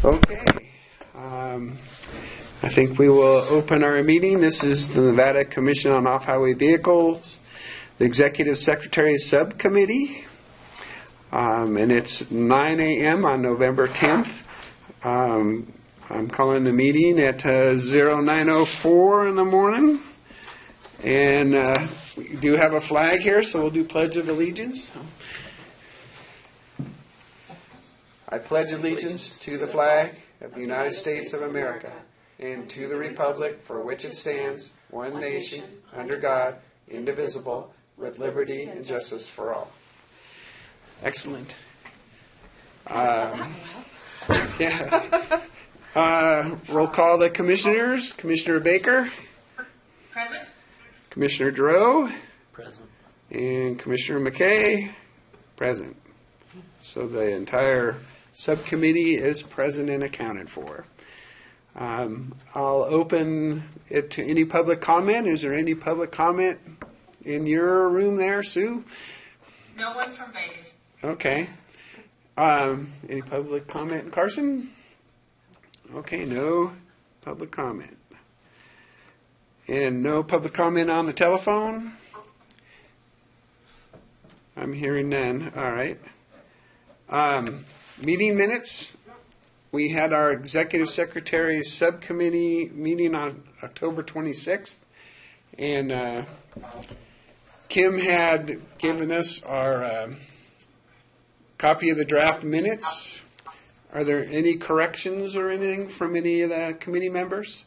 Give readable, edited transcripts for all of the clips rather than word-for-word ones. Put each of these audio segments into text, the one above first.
Okay. I think we will open our meeting. This is the Nevada Commission on Off-Highway Vehicles, the Executive Secretary Subcommittee, and it's 9 a.m. on November 10th. I'm calling the meeting at 09:04 in the morning, and we do have a flag here, so we'll do Pledge of Allegiance. I pledge allegiance to the flag of the United States of America and to the republic for which it stands, one nation, under God, indivisible, with liberty and justice for all. Excellent. Roll call the commissioners. Commissioner Baker. Present. Commissioner Duro. Present. And Commissioner McKay. Present. So the entire subcommittee is present and accounted for. I'll open it to any public comment. Is there any public comment in your room there, Sue? No one from Vegas. Okay. Any public comment, Carson? Okay, no public comment. And no public comment on the telephone? I'm hearing none. All right. Meeting minutes. We had our Executive Secretary Subcommittee meeting on October 26th. And Kim had given us our copy of the draft minutes. Are there any corrections or anything from any of the committee members?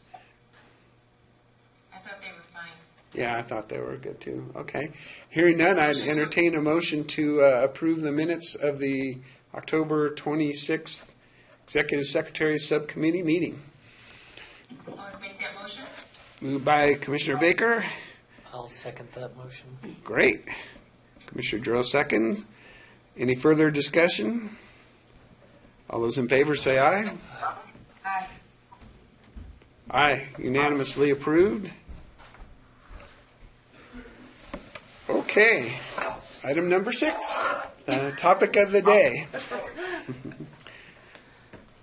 I thought they were fine. Yeah, I thought they were good too. Okay. Hearing none, I'd entertain a motion to approve the minutes of the October 26th Executive Secretary Subcommittee meeting. I would make that motion. Moved by Commissioner Baker. I'll second that motion. Great. Commissioner Drill seconds. Any further discussion? All those in favor say aye. Aye. Aye. Unanimously approved. Okay. Item number 6. Topic of the day.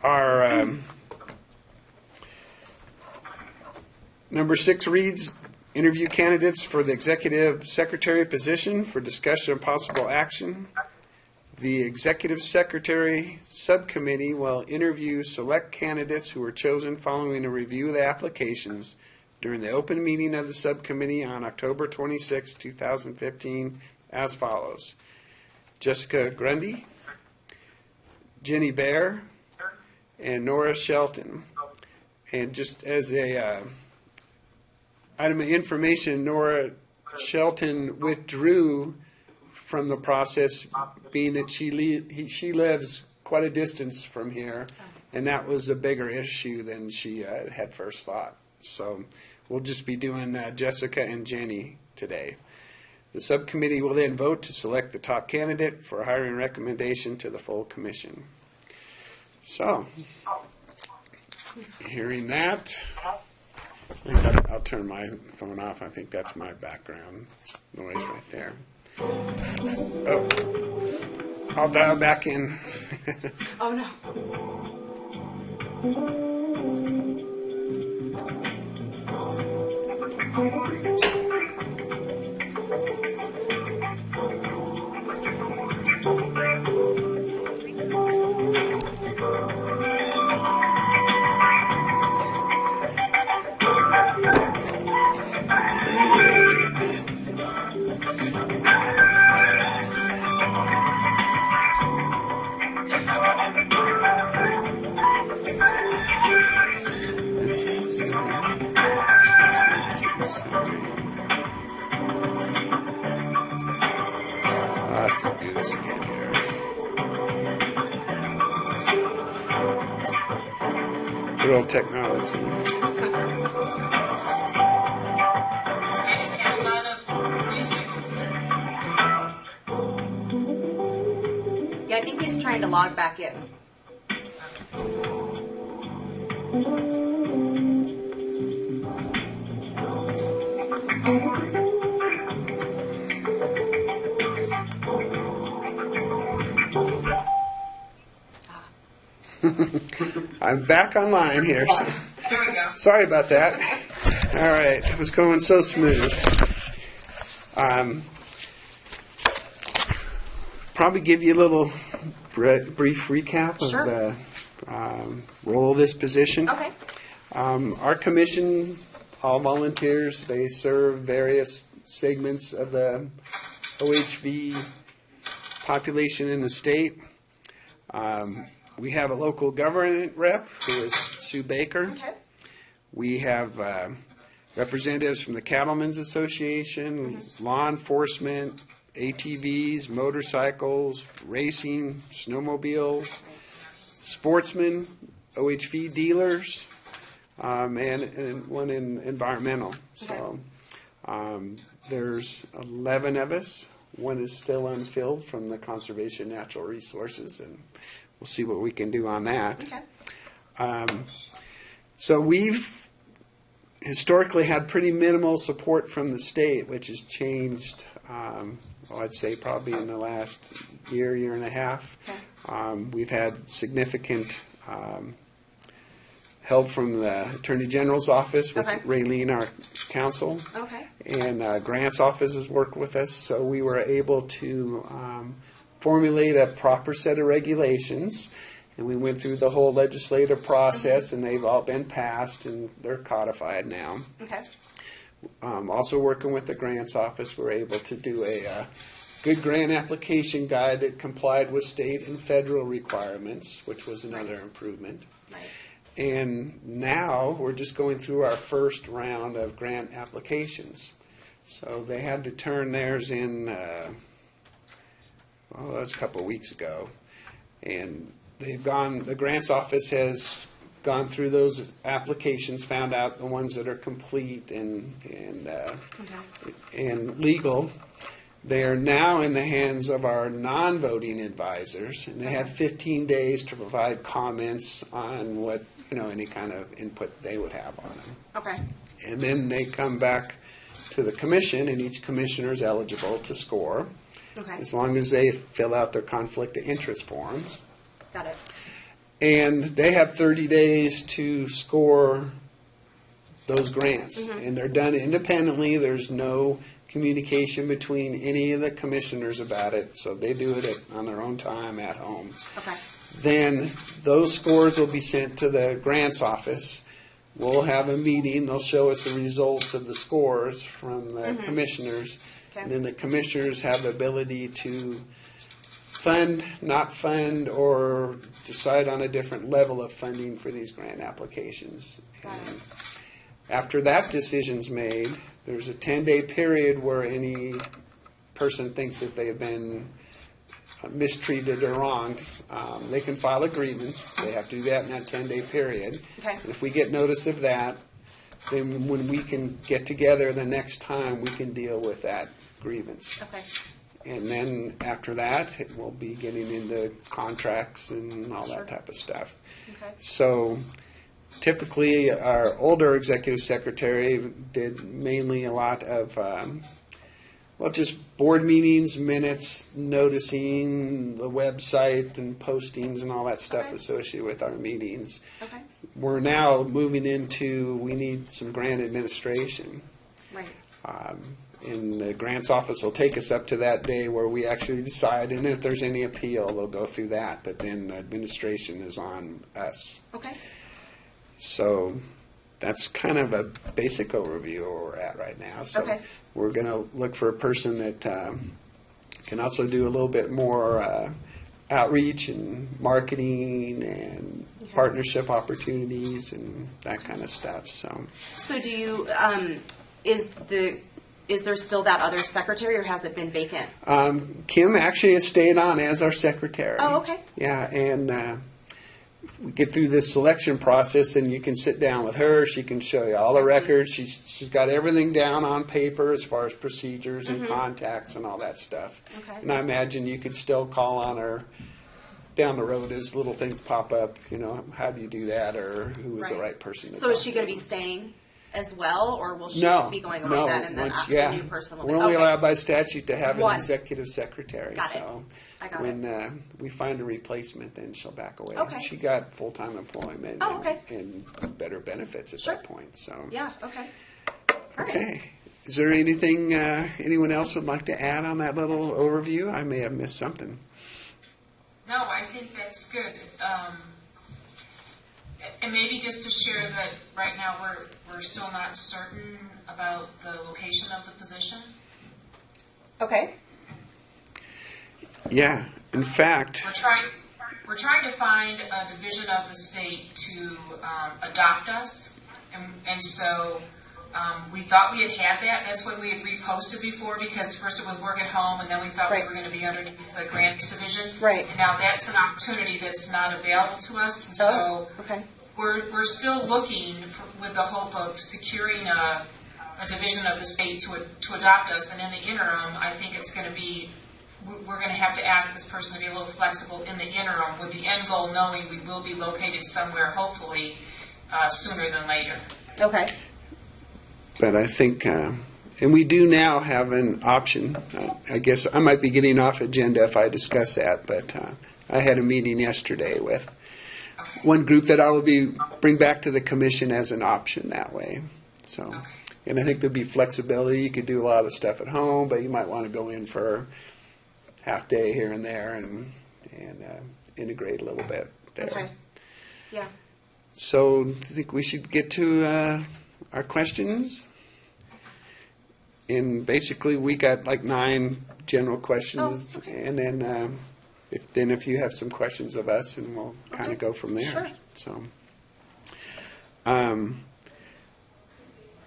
Our number 6 reads, interview candidates for the Executive Secretary position for discussion of possible action. The Executive Secretary Subcommittee will interview select candidates who were chosen following a review of the applications during the open meeting of the subcommittee on October 26, 2015, as follows. Jessica Grundy, Jenny Baer, and Nora Shelton. And just as a item of information, Nora Shelton withdrew from the process, being that she lives quite a distance from here, and that was a bigger issue than she had first thought. So we'll just be doing Jessica and Jenny today. The subcommittee will then vote to select the top candidate for a hiring recommendation to the full commission. So, hearing that, I think I'll turn my phone off. I think that's my background noise right there. Oh, I'll dial back in. Oh, no. I'll have to do this again here. Good old technology. I just have a lot of music. Yeah, I think he's trying to log back in. I'm back online here. So. There we go. Sorry about that. All right, it was going so smooth. Probably give you a little brief recap of Sure. the role of this position. Okay. Our commission, all volunteers, they serve various segments of the OHV population in the state. We have a local government rep who is Sue Baker. Okay. We have representatives from the Cattlemen's Association, law enforcement, ATVs, motorcycles, racing, snowmobiles, sportsmen, OHV dealers, and one in environmental. So there's 11 of us. One is still unfilled from the Conservation Natural Resources, and we'll see what we can do on that. Okay. So we've historically had pretty minimal support from the state, which has changed, I'd say probably in the last year and a half. Okay. We've had significant help from the Attorney General's office with Okay. Raylene, our counsel. Okay. And Grant's office has worked with us, so we were able to formulate a proper set of regulations. And we went through the whole legislative process, and they've all been passed, and they're codified now. Okay. Also working with the Grants office, we're able to do a good grant application guide that complied with state and federal requirements, which was another improvement. Right. And now we're just going through our first round of grant applications. So they had to turn theirs in, that was a couple of weeks ago. And the grants office has gone through those applications, found out the ones that are complete and legal. They are now in the hands of our non-voting advisors, and they have 15 days to provide comments on what, any kind of input they would have on them. Okay. And then they come back to the commission, and each commissioner is eligible to score, Okay. as long as they fill out their conflict of interest forms. Got it. And they have 30 days to score those grants. And they're done independently. There's no communication between any of the commissioners about it. So they do it on their own time at home. Okay. Then those scores will be sent to the grants office. We'll have a meeting. They'll show us the results of the scores from the commissioners. Okay. And then the commissioners have the ability to fund, not fund, or decide on a different level of funding for these grant applications. Got it. And after that decision's made, there's a 10-day period where any person thinks that they have been mistreated or wronged. They can file a grievance. They have to do that in that 10-day period. Okay. And if we get notice of that, then when we can get together the next time, we can deal with that grievance. Okay. And then after that, we'll be getting into contracts and all Sure. that type of stuff. Okay. So typically, our older executive secretary did mainly a lot of, just board meetings, minutes, noticing the website and postings and all that stuff Okay. associated with our meetings. Okay. We're now moving into, we need some grant administration. Right. And the grants office will take us up to that day where we actually decide, and if there's any appeal, they'll go through that. But then the administration is on us. Okay. So that's kind of a basic overview of where we're at right now. So Okay. we're going to look for a person that can also do a little bit more outreach and marketing and partnership opportunities and that kind of stuff. So So do you, is there still that other secretary, or has it been vacant? Kim actually has stayed on as our secretary. Oh, okay. Yeah, and we get through this selection process, and you can sit down with her. She can show you all the records. She's got everything down on paper as far as procedures and contacts and all that stuff. Okay. And I imagine you could still call on her down the road as little things pop up. How do you do that, or who is the Right. right person to So is talk she to? going to be staying? as well, or will she No, be going away no. then, and then Once, after yeah. the new person will We're be? only Okay. allowed by statute to have an One. executive secretary. Got it. So I got when we find a replacement, then she'll back away. Okay. She got full-time employment Oh, okay. and better benefits at Sure. that point. So Yeah, okay. All right. okay. Is there anything anyone else would like to add on that little overview? I may have missed something. No, I think that's good. And maybe just to share that right now we're still not certain about the location of the position. Okay. Yeah. In fact, We're trying to find a division of the state to adopt us, and so we thought we had that. That's when we had reposted before, because first it was work at home, and then we thought Right. we were going to be underneath the grants division. Right. And now that's an opportunity that's not available to us, and so okay. we're still looking with the hope of securing a division of the state to adopt us. And in the interim, I think it's going to be, we're going to have to ask this person to be a little flexible in the interim, with the end goal knowing we will be located somewhere, hopefully, sooner than later. Okay. but I think, and we do now have an option. I guess I might be getting off agenda if I discuss that, but I had a meeting yesterday with one group that I will bring back to the commission as an option that way. So, and I think there'd be flexibility. You could do a lot of stuff at home, but you might want to go in for half day here and there and integrate a little bit there. Okay. Yeah. So I think we should get to our questions. And basically, we got like 9 general questions, Oh, okay. and then if you have some questions of us, and we'll kind Okay. of go from there. Sure. So,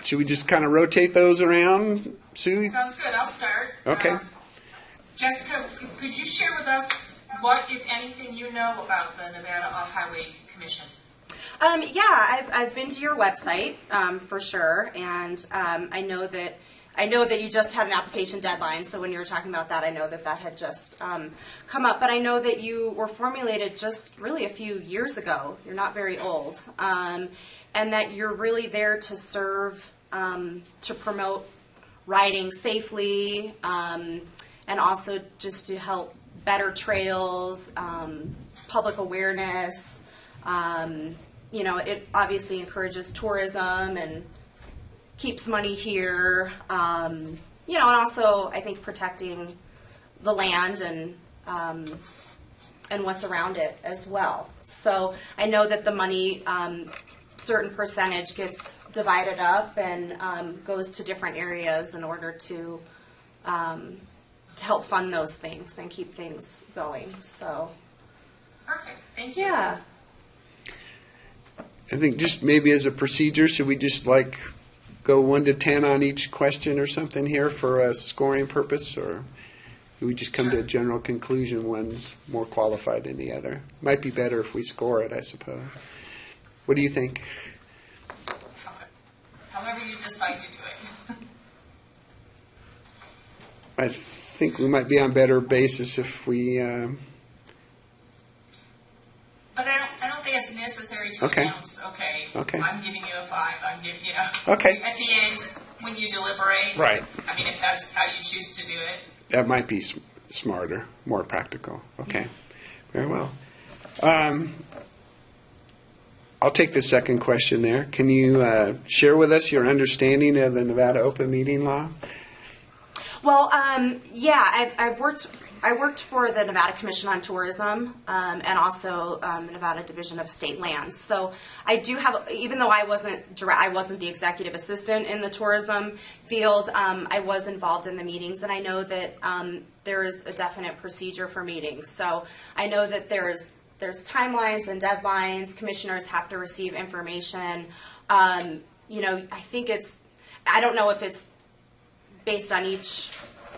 should we just kind of rotate those around, Sue? Sounds good. I'll start. Okay. Jessica, could you share with us what, if anything, you know about the Nevada Off-Highway Commission? Yeah, I've been to your website for sure, and I know that you just had an application deadline. So when you were talking about that, I know that had just come up. But I know that you were formulated just really a few years ago. You're not very old, and that you're really there to serve, to promote riding safely, and also just to help better trails, public awareness. It obviously encourages tourism and keeps money here, and also I think protecting the land and what's around it as well. So I know that the money, certain percentage gets divided up and goes to different areas in order to help fund those things and keep things going. So Perfect. Thank you. yeah. I think just maybe as a procedure, should we just like go 1 to 10 on each question or something here for a scoring purpose, or do we just come to a general conclusion one's more qualified than the other? Might be better if we score it, I suppose. What do you think? Okay. However you decide to do it. I think we might be on better basis if we. But I don't think it's necessary to Okay. announce, okay, Okay. I'm giving you a 5, I'm giving, Okay. At the end, when you deliberate. Right. I mean, if that's how you choose to do it. That might be smarter, more practical. Okay, very well. I'll take the second question there. Can you share with us your understanding of the Nevada open meeting law? Well, yeah, I worked for the Nevada Commission on Tourism and also the Nevada Division of State Lands. So I do have, even though I wasn't the executive assistant in the tourism field, I was involved in the meetings, and I know that there is a definite procedure for meetings. So I know that there's timelines and deadlines. Commissioners have to receive information. I think I don't know if it's based on each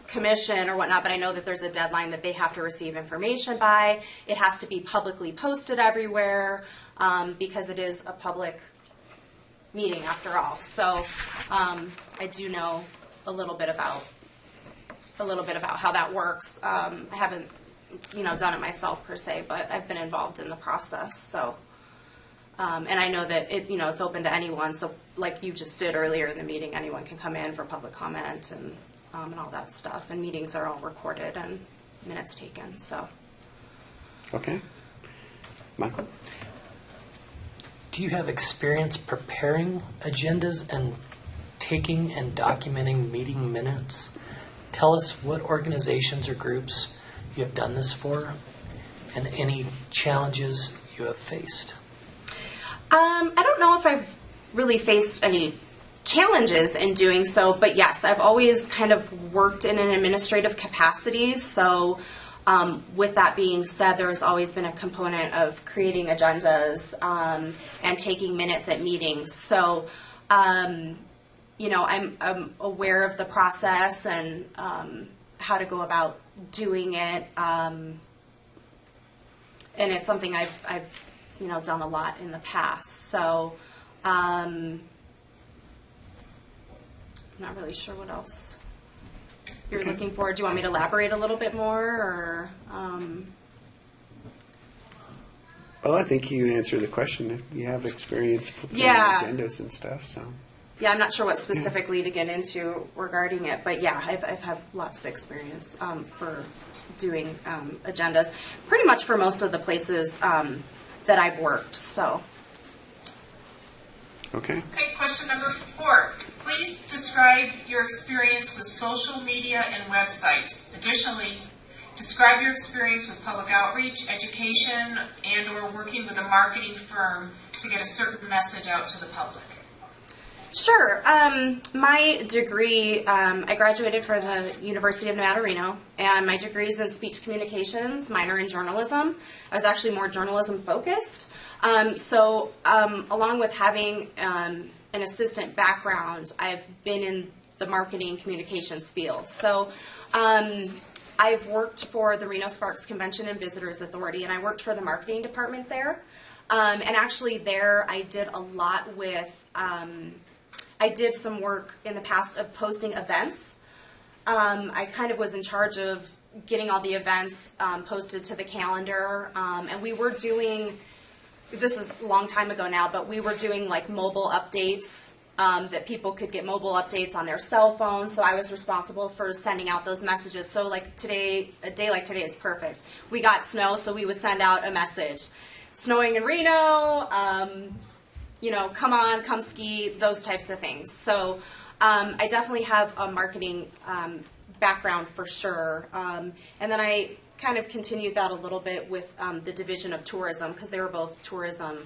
commission or whatnot, but I know that there's a deadline that they have to receive information by. It has to be publicly posted everywhere because it is a public meeting after all. So I do know a little bit about how that works. I haven't done it myself per se, but I've been involved in the process. So And I know that it's open to anyone. So like you just did earlier in the meeting, anyone can come in for public comment and all that stuff. And meetings are all recorded and minutes taken. So. Okay. Michael? Do you have experience preparing agendas and taking and documenting meeting minutes? Tell us what organizations or groups you have done this for and any challenges you have faced. I don't know if I've really faced any challenges in doing so, but yes, I've always kind of worked in an administrative capacity. So with that being said, there's always been a component of creating agendas and taking minutes at meetings. So, I'm aware of the process and how to go about doing it. And it's something I've done a lot in the past. So, I'm not really sure what else you're looking for. Do you want me to elaborate a little bit more, or? Well, I think you answered the question. If you have experience preparing agendas and stuff, so. Yeah, I'm not sure what specifically to get into regarding it, but yeah, I've had lots of experience for doing agendas, pretty much for most of the places that I've worked. So. Okay. Okay, question number 4. Please describe your experience with social media and websites. Additionally, describe your experience with public outreach, education, and or working with a marketing firm to get a certain message out to the public. Sure. My degree, I graduated from the University of Nevada, Reno, and my degree is in speech communications, minor in journalism. I was actually more journalism focused. So along with having an assistant background, I've been in the marketing communications field. So I've worked for the Reno Sparks Convention and Visitors Authority, and I worked for the marketing department there. And actually there I did a lot with, I did some work in the past of posting events. I kind of was in charge of getting all the events posted to the calendar, and we were doing, this is a long time ago now, but we were doing like mobile updates that people could get mobile updates on their cell phones. So I was responsible for sending out those messages. So like today, a day like today is perfect. We got snow, so we would send out a message. Snowing in Reno, come on, come ski, those types of things. So I definitely have a marketing background for sure. And then I kind of continued that a little bit with the Division of Tourism, because they were both tourism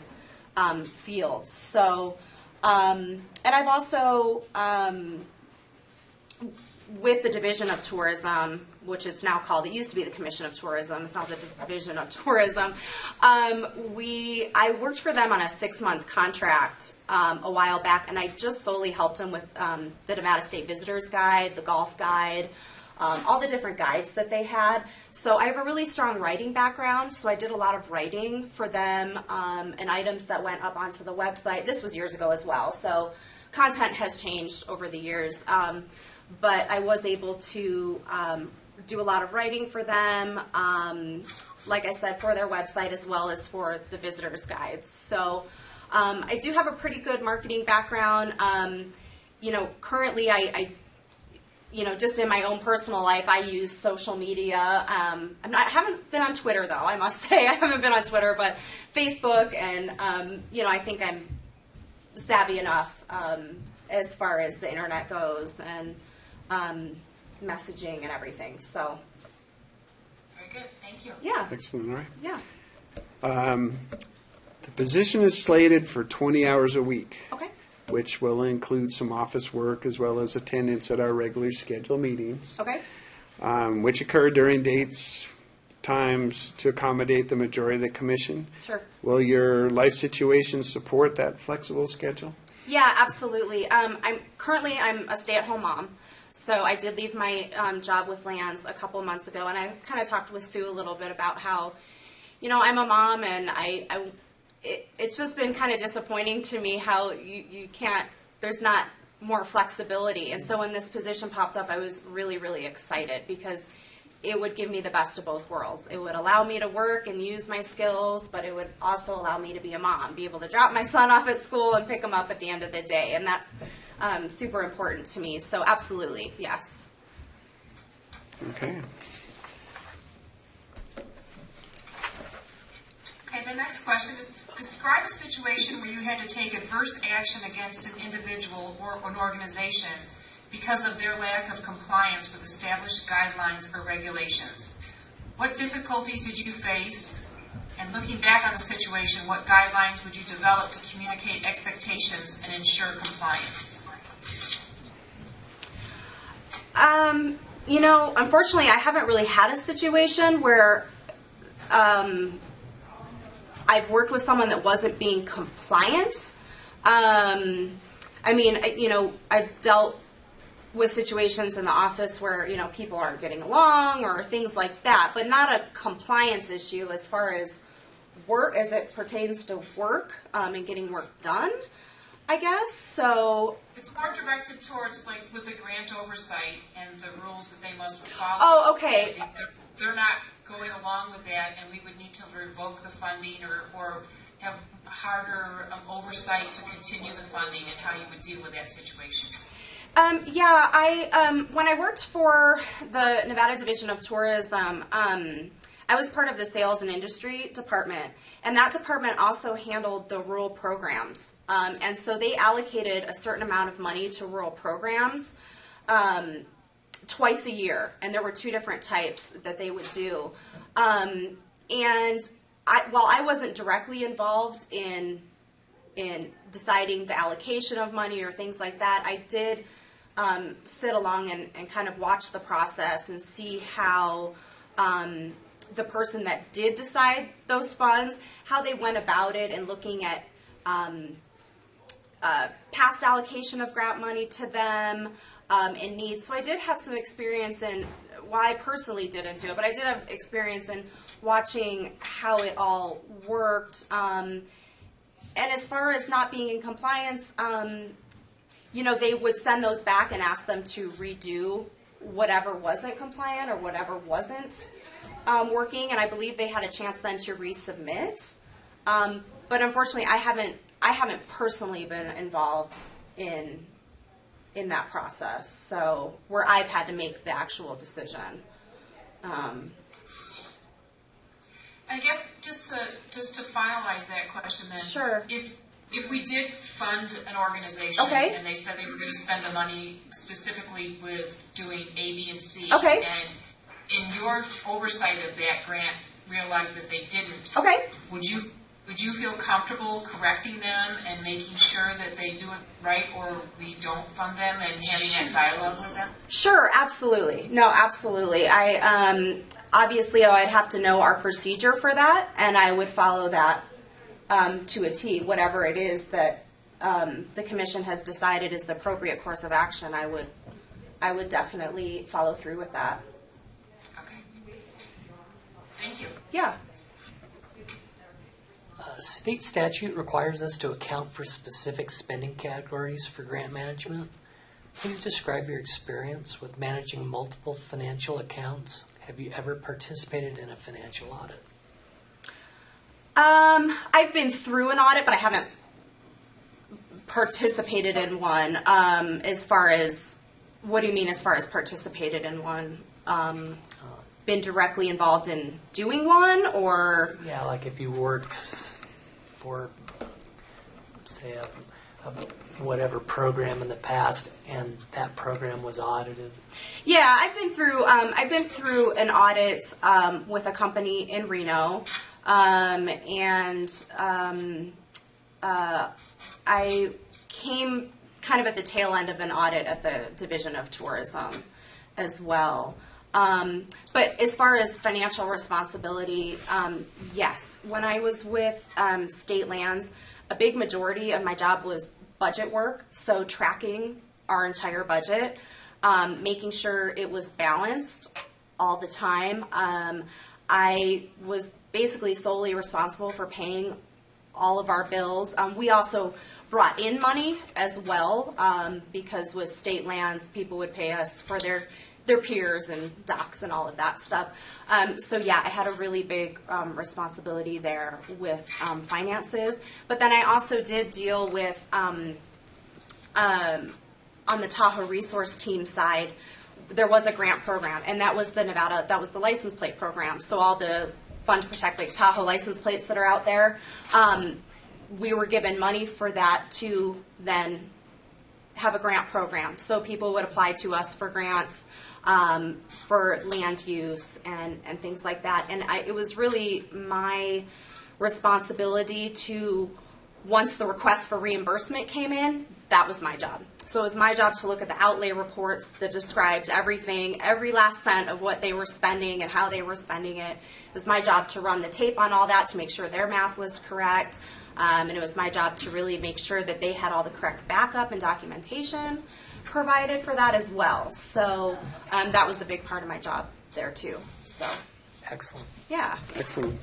fields. So, and I've also, with the Division of Tourism, which it's now called, it used to be the Commission of Tourism, it's now the Division of Tourism, I worked for them on a 6-month contract a while back, and I just solely helped them with the Nevada State Visitors Guide, the Golf Guide, all the different guides that they had. So I have a really strong writing background, so I did a lot of writing for them and items that went up onto the website. This was years ago as well, so content has changed over the years. But I was able to do a lot of writing for them, like I said, for their website as well as for the visitors guides. So I do have a pretty good marketing background. Currently I just in my own personal life, I use social media. I haven't been on Twitter though, I must say. I haven't been on Twitter, but Facebook, and I think I'm savvy enough as far as the internet goes, and messaging and everything. So Very good, thank you. yeah, Excellent, all right. yeah, The position is slated for 20 hours a week, okay, which will include some office work as well as attendance at our regular scheduled meetings, okay. which occur during dates, times to accommodate the majority of the commission. Sure. Will your life situation support that flexible schedule? Yeah, absolutely. I'm a stay-at-home mom. So I did leave my job with Lance a couple months ago, and I kind of talked with Sue a little bit about how, I'm a mom, and it's just been kind of disappointing to me how you can't, there's not more flexibility. And so when this position popped up, I was really, really excited, because it would give me the best of both worlds. It would allow me to work and use my skills, but it would also allow me to be a mom, be able to drop my son off at school and pick him up at the end of the day. And that's super important to me. So absolutely, yes. Okay. Okay, the next question is, describe a situation where you had to take adverse action against an individual or an organization because of their lack of compliance with established guidelines or regulations. What difficulties did you face? And looking back on the situation, what guidelines would you develop to communicate expectations and ensure compliance? Unfortunately, I haven't really had a situation where I've worked with someone that wasn't being compliant. I've dealt with situations in the office where, people aren't getting along or things like that, but not a compliance issue as far as work, as it pertains to work and getting work done, I guess. So it's more directed towards, like, with the grant oversight and the rules that they must follow. Oh, okay. If they're not going along with that, and we would need to revoke the funding or have harder oversight to continue the funding, and how you would deal with that situation. When I worked for the Nevada Division of Tourism, I was part of the sales and industry department, and that department also handled the rural programs. And so they allocated a certain amount of money to rural programs twice a year, and there were two different types that they would do. While I wasn't directly involved in deciding the allocation of money or things like that, I did sit along and kind of watch the process and see how the person that did decide those funds, how they went about it, and looking at past allocation of grant money to them and needs. So I did have some experience in, well, I personally didn't do it, but I did have experience in watching how it all worked. And as far as not being in compliance, they would send those back and ask them to redo whatever wasn't compliant or whatever wasn't working. And I believe they had a chance then to resubmit. But unfortunately, I haven't personally been involved in that process. So where I've had to make the actual decision. I guess just to finalize that question then. Sure. If we did fund an organization, Okay, and they said they were going to spend the money specifically with doing A, B, and C, okay, and in your oversight of that grant realized that they didn't, okay, would you feel comfortable correcting them and making sure that they do it right, or we don't fund them, and having that dialogue with them? Sure, absolutely. No, absolutely. Obviously, I'd have to know our procedure for that, and I would follow that to a T. Whatever it is that the commission has decided is the appropriate course of action, I would definitely follow through with that. Okay. Thank you. Yeah. State statute requires us to account for specific spending categories for grant management. Please describe your experience with managing multiple financial accounts. Have you ever participated in a financial audit? I've been through an audit, but I haven't participated in one. As far as, what do you mean as far as participated in one? Been directly involved in doing one, or? Yeah, like if you worked for, say, a whatever program in the past, and that program was audited. Yeah, I've been through an audit with a company in Reno, and I came kind of at the tail end of an audit at the Division of Tourism as well. But as far as financial responsibility, yes. When I was with State Lands, a big majority of my job was budget work, so tracking our entire budget, making sure it was balanced all the time. I was basically solely responsible for paying all of our bills. We also brought in money as well, because with State Lands, people would pay us for their their peers and docs and all of that stuff. So yeah, I had a really big responsibility there with finances. But then I also did deal with, on the Tahoe resource team side, there was a grant program, and that was the license plate program. So all the Fund to Protect Lake Tahoe license plates that are out there, we were given money for that to then have a grant program. So people would apply to us for grants for land use and things like that. And it was really my responsibility to, once the request for reimbursement came in, that was my job. So it was my job to look at the outlay reports that described everything, every last cent of what they were spending and how they were spending it. It was my job to run the tape on all that to make sure their math was correct. And it was my job to really make sure that they had all the correct backup and documentation provided for that as well. So that was a big part of my job there too. So Excellent. yeah. Excellent.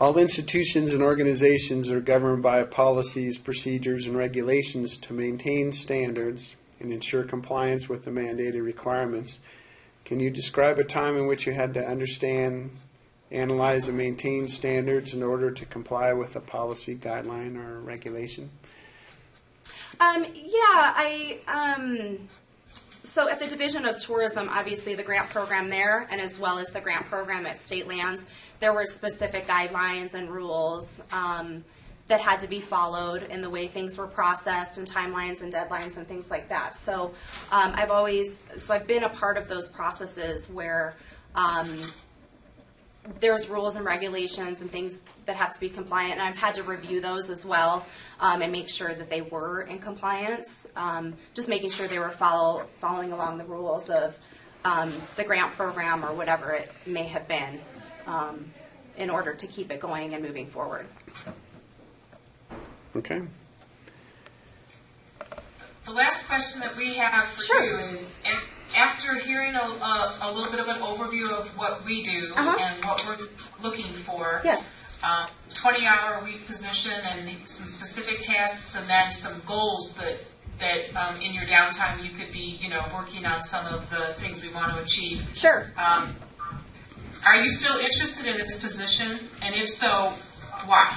All institutions and organizations are governed by policies, procedures, and regulations to maintain standards and ensure compliance with the mandated requirements. Can you describe a time in which you had to understand, analyze, and maintain standards in order to comply with a policy, guideline, or regulation? So at the Division of Tourism, obviously the grant program there, and as well as the grant program at State Lands, there were specific guidelines and rules that had to be followed in the way things were processed and timelines and deadlines and things like that. So I've been a part of those processes where there's rules and regulations and things that have to be compliant, and I've had to review those as well and make sure that they were in compliance, just making sure they were following along the rules of the grant program or whatever it may have been in order to keep it going and moving forward. Okay. The last question that we have for Sure. you is, after hearing a little bit of an overview of what we do Uh-huh. and what we're looking for, Yes. 20-hour-a-week position and some specific tasks, and then some goals that in your downtime you could be, working on some of the things we want to achieve. Sure. Are you still interested in this position? And if so, why?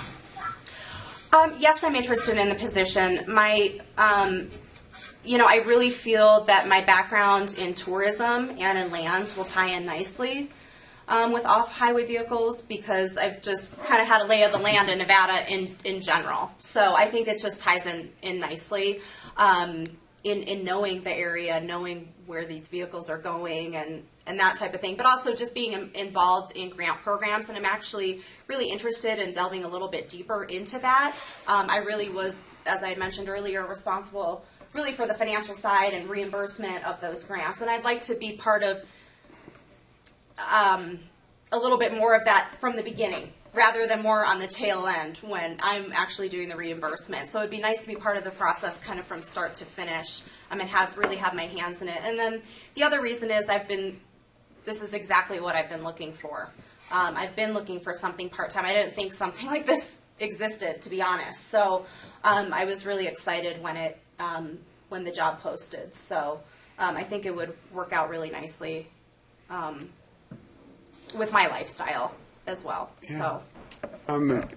Yes, I'm interested in the position. I really feel that my background in tourism and in lands will tie in nicely with off-highway vehicles, because I've just kind of had a lay of the land in Nevada in general. So I think it just ties in nicely in knowing the area, knowing where these vehicles are going and that type of thing, but also just being involved in grant programs. And I'm actually really interested in delving a little bit deeper into that. I really was, as I mentioned earlier, responsible really for the financial side and reimbursement of those grants. And I'd like to be part of a little bit more of that from the beginning, rather than more on the tail end when I'm actually doing the reimbursement. So it'd be nice to be part of the process kind of from start to finish and really have my hands in it. And then the other reason is this is exactly what I've been looking for. I've been looking for something part-time. I didn't think something like this existed, to be honest. So I was really excited when the job posted. So I think it would work out really nicely with my lifestyle as well. Yeah. So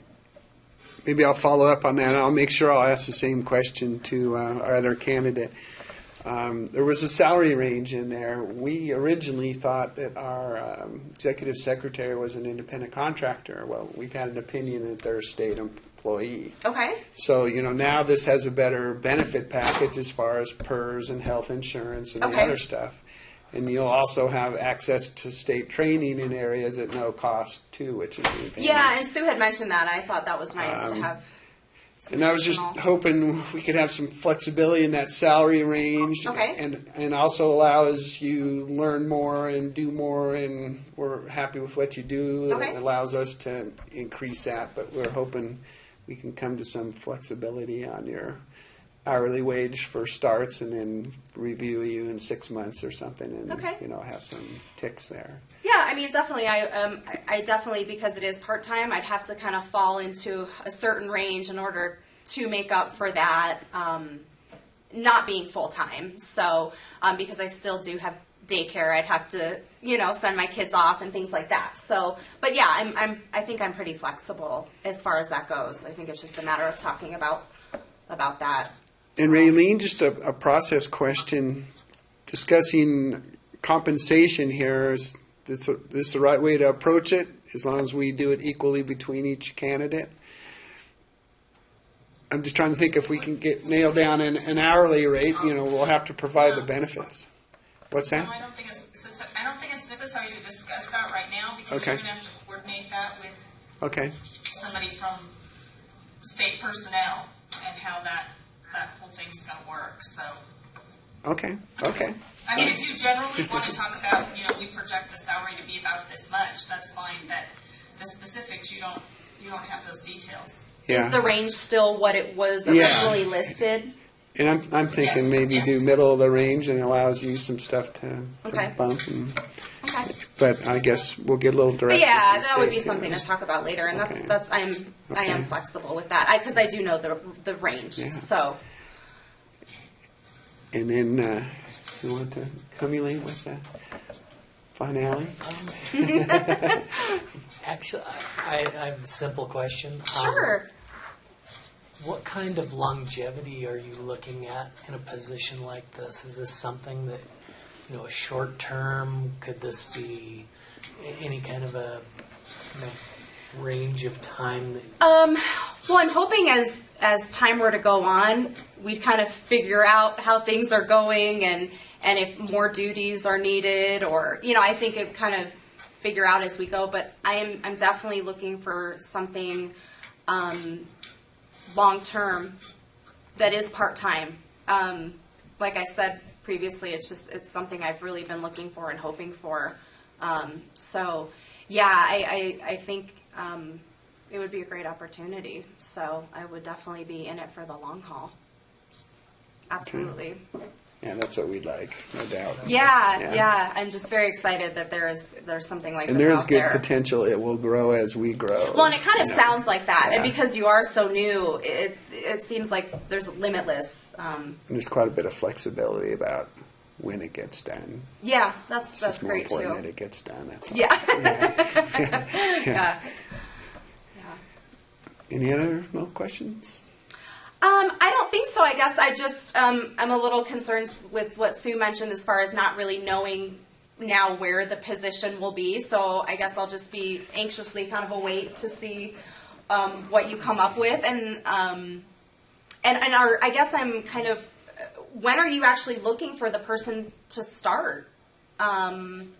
Maybe I'll follow up on that. I'll make sure I'll ask the same question to our other candidate. There was a salary range in there. We originally thought that our executive secretary was an independent contractor. Well, we've had an opinion that they're a state employee. okay. So, now this has a better benefit package as far as PERS and health insurance and the Okay. other stuff. And you'll also have access to state training in areas at no cost, too, which is an advantage. Yeah, and Sue had mentioned that. I thought that was nice to have. And I was just hoping we could have some flexibility in that salary range. Okay. And also allows you learn more and do more, and we're happy with what you do. Okay. It allows us to increase that, but we're hoping we can come to some flexibility on your hourly wage for starts, and then review you in 6 months or something, and Okay. have some ticks there. Yeah, I mean, definitely. I definitely, because it is part-time, I'd have to kind of fall into a certain range in order to make up for that not being full-time. So, because I still do have daycare, I'd have to, send my kids off and things like that. So, but yeah, I think I'm pretty flexible as far as that goes. I think it's just a matter of talking about that. And Raylene, just a process question, discussing compensation here, is this the right way to approach it, as long as we do it equally between each candidate? I'm just trying to think if we can nail down an hourly rate, we'll have to provide the benefits. What's that? No, I don't think it's necessary to discuss that right now, because Okay. you're going to have to coordinate that with Okay. somebody from state personnel and how that whole thing's going to work. So, Okay. I mean, if you generally want to talk about, we project the salary to be about this much, that's fine. But the specifics, you don't have those details. Yeah. Is the range still what it was Yeah. originally listed? And I'm thinking Yes, maybe yes. do middle of the range, and allows you some stuff to Okay. bump. Okay. But I guess we'll get a little But direct. yeah, that would be something to talk about later, and Okay. I am Okay. flexible with that because I do know the range. Yeah. So And then you want to cumulate with the finale? Actually, I have a simple question. sure. What kind of longevity are you looking at in a position like this? Is this something that, a short term? Could this be any kind of a range of time? Well, I'm hoping as time were to go on, we'd kind of figure out how things are going and if more duties are needed, or I think it kind of figure out as we go. But I'm definitely looking for something long term that is part time. Like I said previously, it's something I've really been looking for and hoping for. So yeah, I think it would be a great opportunity. So I would definitely be in it for the long haul. Absolutely. Yeah, that's what we'd like, no doubt. Yeah. I'm just very excited that there's something like And this there's out good there. potential. It will grow as we grow. Well, and it kind of sounds like that. Yeah. And because you are so new, it seems like there's limitless. And there's quite a bit of flexibility about when it gets done. Yeah, It's that's just more great important too. that it gets done. That's all. Yeah. Yeah. Any other questions? I don't think so. I guess I just I'm a little concerned with what Sue mentioned as far as not really knowing now where the position will be. So I guess I'll just be anxiously kind of await to see what you come up with. And I guess I'm kind of, when are you actually looking for the person to start? And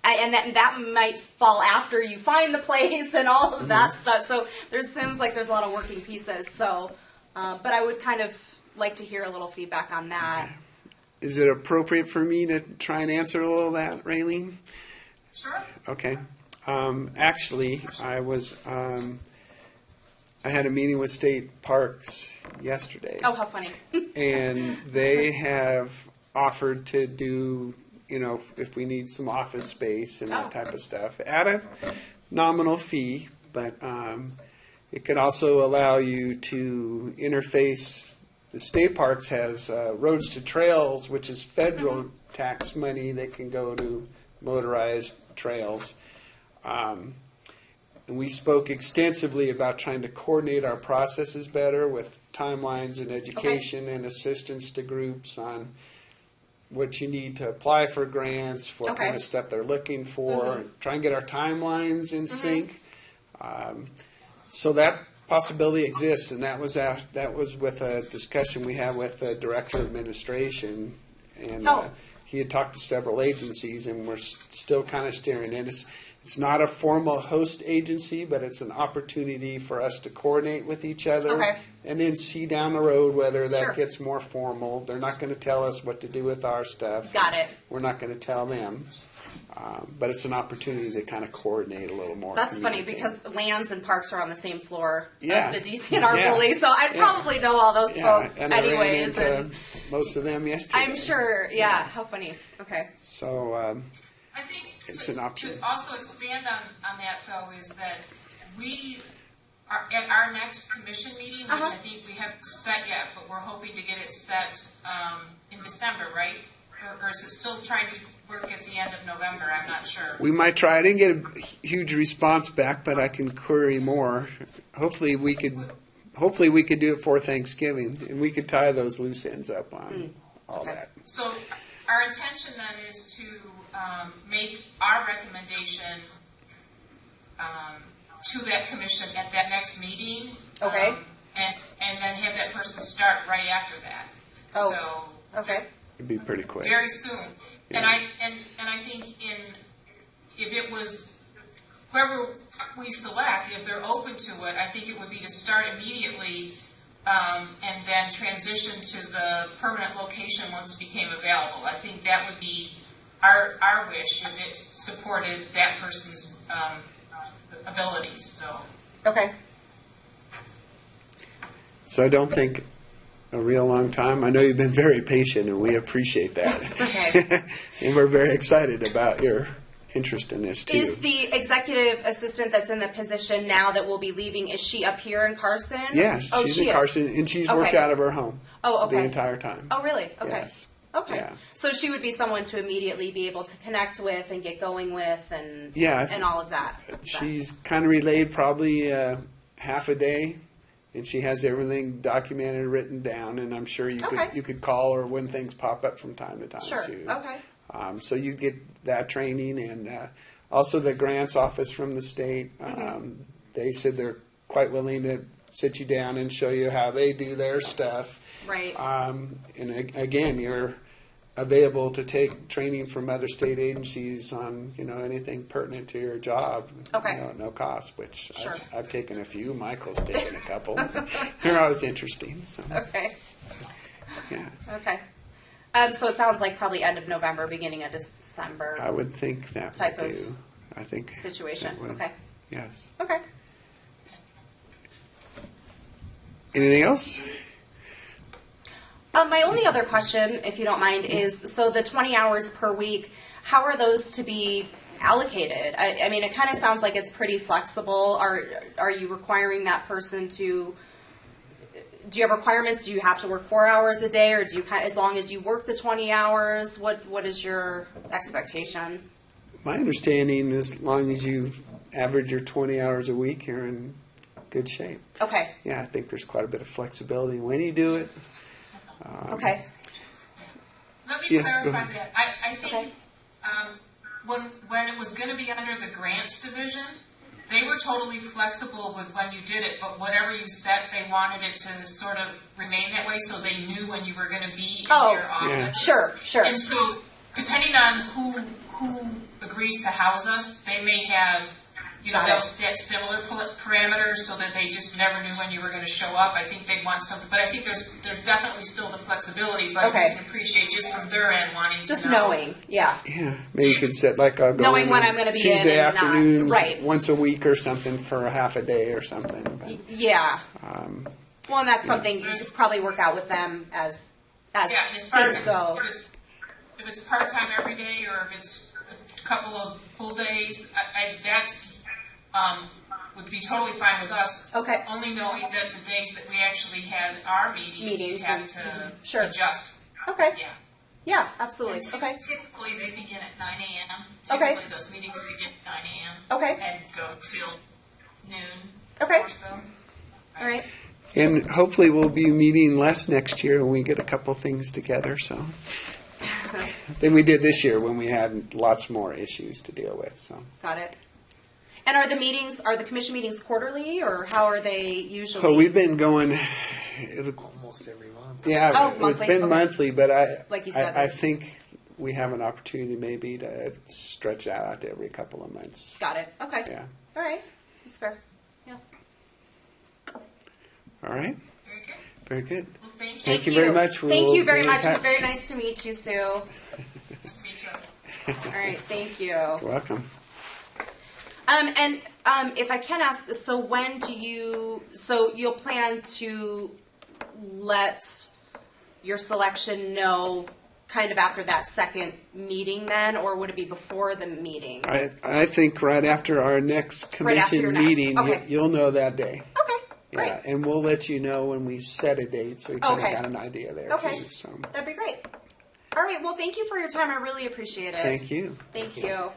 that might fall after you find the place and all of that stuff. So seems like there's a lot of working pieces. So, but I would kind of like to hear a little feedback on that. Is it appropriate for me to try and answer a little of that, Raylene? Sure. Okay. Actually, I had a meeting with State Parks yesterday. Oh, how funny. And they have offered to do, if we need some office space and that type of stuff at a nominal fee, but it could also allow you to interface. The state parks has roads to trails, which is federal tax money that can go to motorized trails. And we spoke extensively about trying to coordinate our processes better with timelines and education and assistance to groups on what you need to apply for grants, what kind of stuff they're looking for, and try and get our timelines in sync. So that possibility exists, and that was with a discussion we had with the director of administration, and he had talked to several agencies, and we're still kind of steering it. It's not a formal host agency, but it's an opportunity for us to coordinate with each other and then see down the road whether that gets more formal. They're not going to tell us what to do with our stuff. Got it. We're not going to tell them. But it's an opportunity to kind of coordinate a little more. That's funny because lands and parks are on the same floor of the DCNR Yeah. building, so I probably know all those folks and I ran anyways. into And most of them yesterday. I'm sure, yeah, how funny. Okay. So I think It's an option. to also expand on that, though, is that At our next commission meeting, which Uh-huh. I think we haven't set yet, but we're hoping to get it set in December, right? Or is it still trying to work at the end of November? I'm not sure. We might try. I didn't get a huge response back, but I can query more. Hopefully we could do it for Thanksgiving, and we could tie those loose ends up on all Okay. that. So our intention then is to make our recommendation to that commission at that next meeting. Okay. And then have that person start right after that. Oh. So Okay. It'd be pretty quick. very soon. And Yeah. I think if it was whoever we select, if they're open to it, I think it would be to start immediately and then transition to the permanent location once it became available. I think that would be our wish if it supported that person's abilities. So Okay. So I don't think a real long time. I know you've been very patient, and we appreciate that. Okay. And we're very excited about your interest in this too. Is the executive assistant that's in the position now that will be leaving, is she up here in Carson? Yeah, Oh, she's she in is. Carson, and she's worked Okay. out of her home Oh, okay. the entire time. Oh, really? Okay. Yes. Okay. Yeah. So she would be someone to immediately be able to connect with and get going with and Yeah. and all of that. She's kind of relayed probably half a day, and she has everything documented, written down, and I'm sure Okay. you could call her when things pop up from time to time Sure. too. Okay. So you get that training, and also the grants office from the state. Mm-hmm. They said they're quite willing to sit you down and show you how they do their stuff. Right. And again, you're available to take training from other state agencies on anything pertinent to your job. Okay. At no cost. Which Sure. I've taken a few. Michael's taken a couple. They're always interesting. So Okay. yeah, Okay. So it sounds like probably end of November, beginning of December I would think that Type would of do. I think situation. that would- Okay. Yes. Okay. Anything else? My only other question, if you don't mind, is so the 20 hours per week, how are those to be allocated? I mean, it kind of sounds like it's pretty flexible. Are you requiring that person to? Do you have requirements? Do you have to work 4 hours a day, or do you as long as you work the 20 hours? What is your expectation? My understanding is as long as you average your 20 hours a week, you're in good shape. Okay. Yeah, I think there's quite a bit of flexibility when you do it. Okay. let me Yes, go clarify ahead. that. I think Okay. when it was going to be under the grants division, they were totally flexible with when you did it, but whatever you set, they wanted it to sort of remain that way so they knew when you were going to be in Oh, your office. Sure. Sure. And so, depending on who agrees to house us, they may have, Got it. that similar parameters so that they just never knew when you were going to show up. I think they'd want something, but I think there's definitely still the flexibility, but Okay. you can appreciate just from their end wanting Just to know. knowing. Yeah. Yeah, maybe you could set like I'll go Knowing in when on I'm gonna be in Tuesday and not- afternoons, right. once a week or something for a half a day or something. But, Yeah. Well, and that's something you There's- could probably work out with them as Yeah, and as far things go. if it's part-time every day or if it's a couple of full days, that's would be totally fine with us. Okay. Only knowing that the days that we actually had our meetings, you have to Sure. adjust. Okay. Yeah. Yeah, absolutely. Okay. Typically, they begin at 9 a.m. Okay. Typically, those meetings begin at 9 a.m. Okay. And go till noon Okay. or so. All right. and hopefully we'll be meeting less next year when we get a couple things together. So than we did this year when we had lots more issues to deal with. So. Got it. And are the commission meetings quarterly, or how are they usually? Well, we've been going. Almost every month. Yeah, Oh, it's monthly, been okay. monthly, but Like you said, I it's- think we have an opportunity maybe to stretch that out to every couple of months. Got it. Okay. Yeah. All right. That's fair. Yeah. All right. Very good. Very good. Well, thank you. Thank you very much. Thank We'll you very be in much. It was touch. very nice to meet you, Sue. Nice to meet you. All right. Thank you. You're welcome. And if I can ask, so when do you? So you'll plan to let your selection know kind of after that second meeting, then, or would it be before the meeting? I think right after our next Right after commission your next, meeting, okay. you'll know that day. Okay. Yeah, and we'll let you know when we set a date, so you kind Okay. of got an idea there Okay. too. So, That'd be great. All right. Well, thank you for your time. I really appreciate it. thank you. Thank you.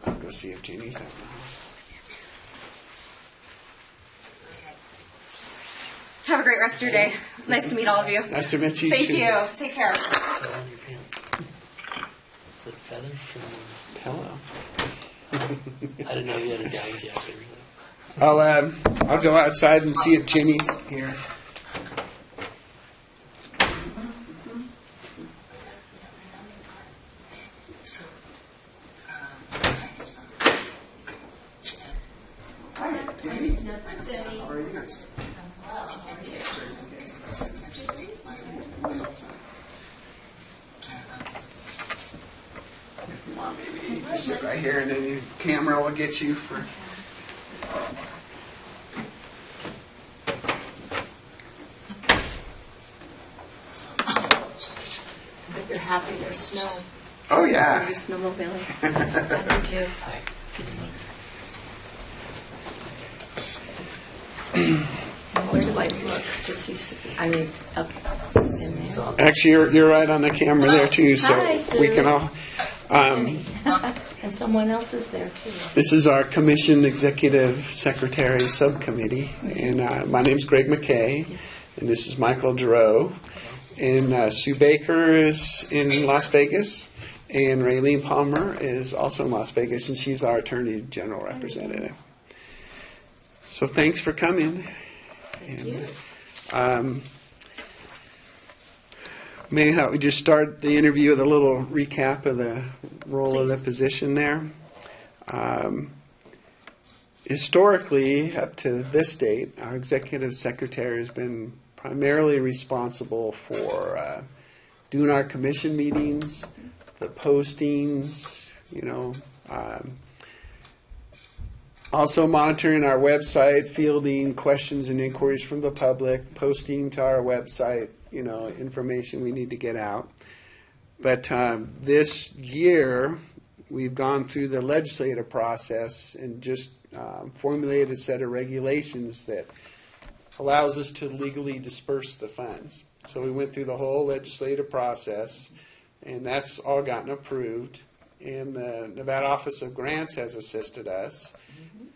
I'll go see if Jeannie's at the house. Have a great rest of your day. It's nice to meet all of you. Nice to meet you. Thank too. you. Take care. Put on your pants. Is it a feather from? Hello. I didn't know you had a down jacket. I'll go outside and see if Jenny's here. Hi, Jenny. How are you? Come on, maybe you just sit right here, and then your camera will get you for. You're happy there's snow. Oh yeah. You're snowmobiling. I do too. Where do I look to see? I mean, up in there. Actually, you're right on the camera there too, so Hi, Sue. we can all. And someone else is there too. This is our Commission Executive Secretary Subcommittee, and my name's Greg McKay, and this is Michael Giroux, and Sue Baker is in Las Vegas, and Raylene Palmer is also in Las Vegas, and she's our Attorney General representative. So thanks for coming. And, may we just start the interview with a little recap of the role of the position there. Historically, up to this date, our executive secretary has been primarily responsible for doing our commission meetings, the postings, also monitoring our website, fielding questions and inquiries from the public, posting to our website, information we need to get out. But this year, we've gone through the legislative process and just formulated a set of regulations that allows us to legally disperse the funds. So we went through the whole legislative process, and that's all gotten approved. And the Nevada Office of Grants has assisted us,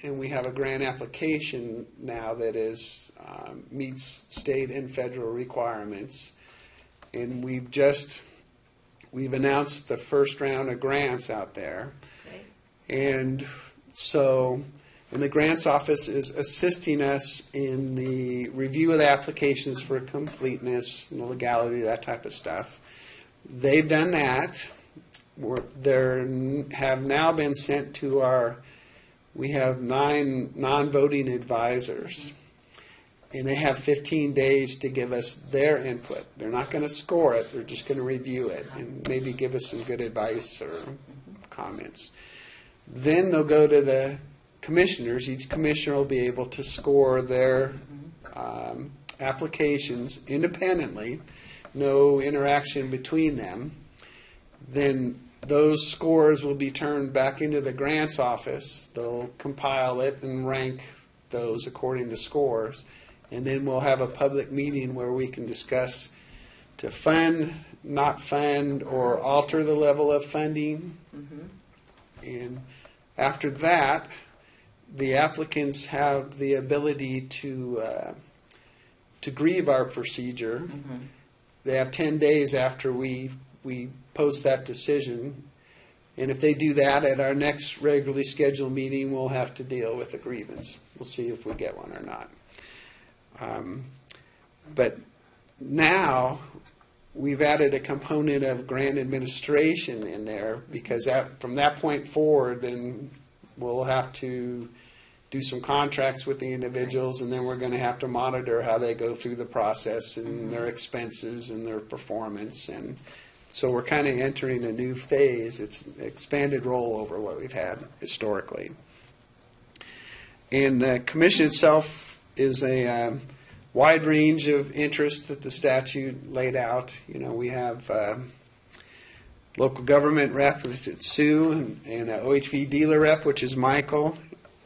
and we have a grant application now that is meets state and federal requirements. And we've announced the first round of grants out there. Okay. And the grants office is assisting us in the review of the applications for completeness and legality, that type of stuff. They've done that. They have now been sent to we have 9 non-voting advisors, and they have 15 days to give us their input. They're not going to score it, they're just going to review it and maybe give us some good advice or comments. Then they'll go to the commissioners. Each commissioner will be able to score their applications independently, no interaction between them. Then those scores will be turned back into the grants office. They'll compile it and rank those according to scores. And then we'll have a public meeting where we can discuss to fund, not fund, or alter the level of funding. And after that, the applicants have the ability to grieve our procedure. They have 10 days after we post that decision, and if they do that at our next regularly scheduled meeting, we'll have to deal with a grievance. We'll see if we get one or not. But now we've added a component of grant administration in there, because from that point forward, then we'll have to do some contracts with the individuals, and then we're going to have to monitor how they go through the process and their expenses and their performance. And so we're kind of entering a new phase. It's an expanded role over what we've had historically. And the commission itself is a wide range of interests that the statute laid out. You know, we have local government rep, it's Sue, and an OHV dealer rep, which is Michael.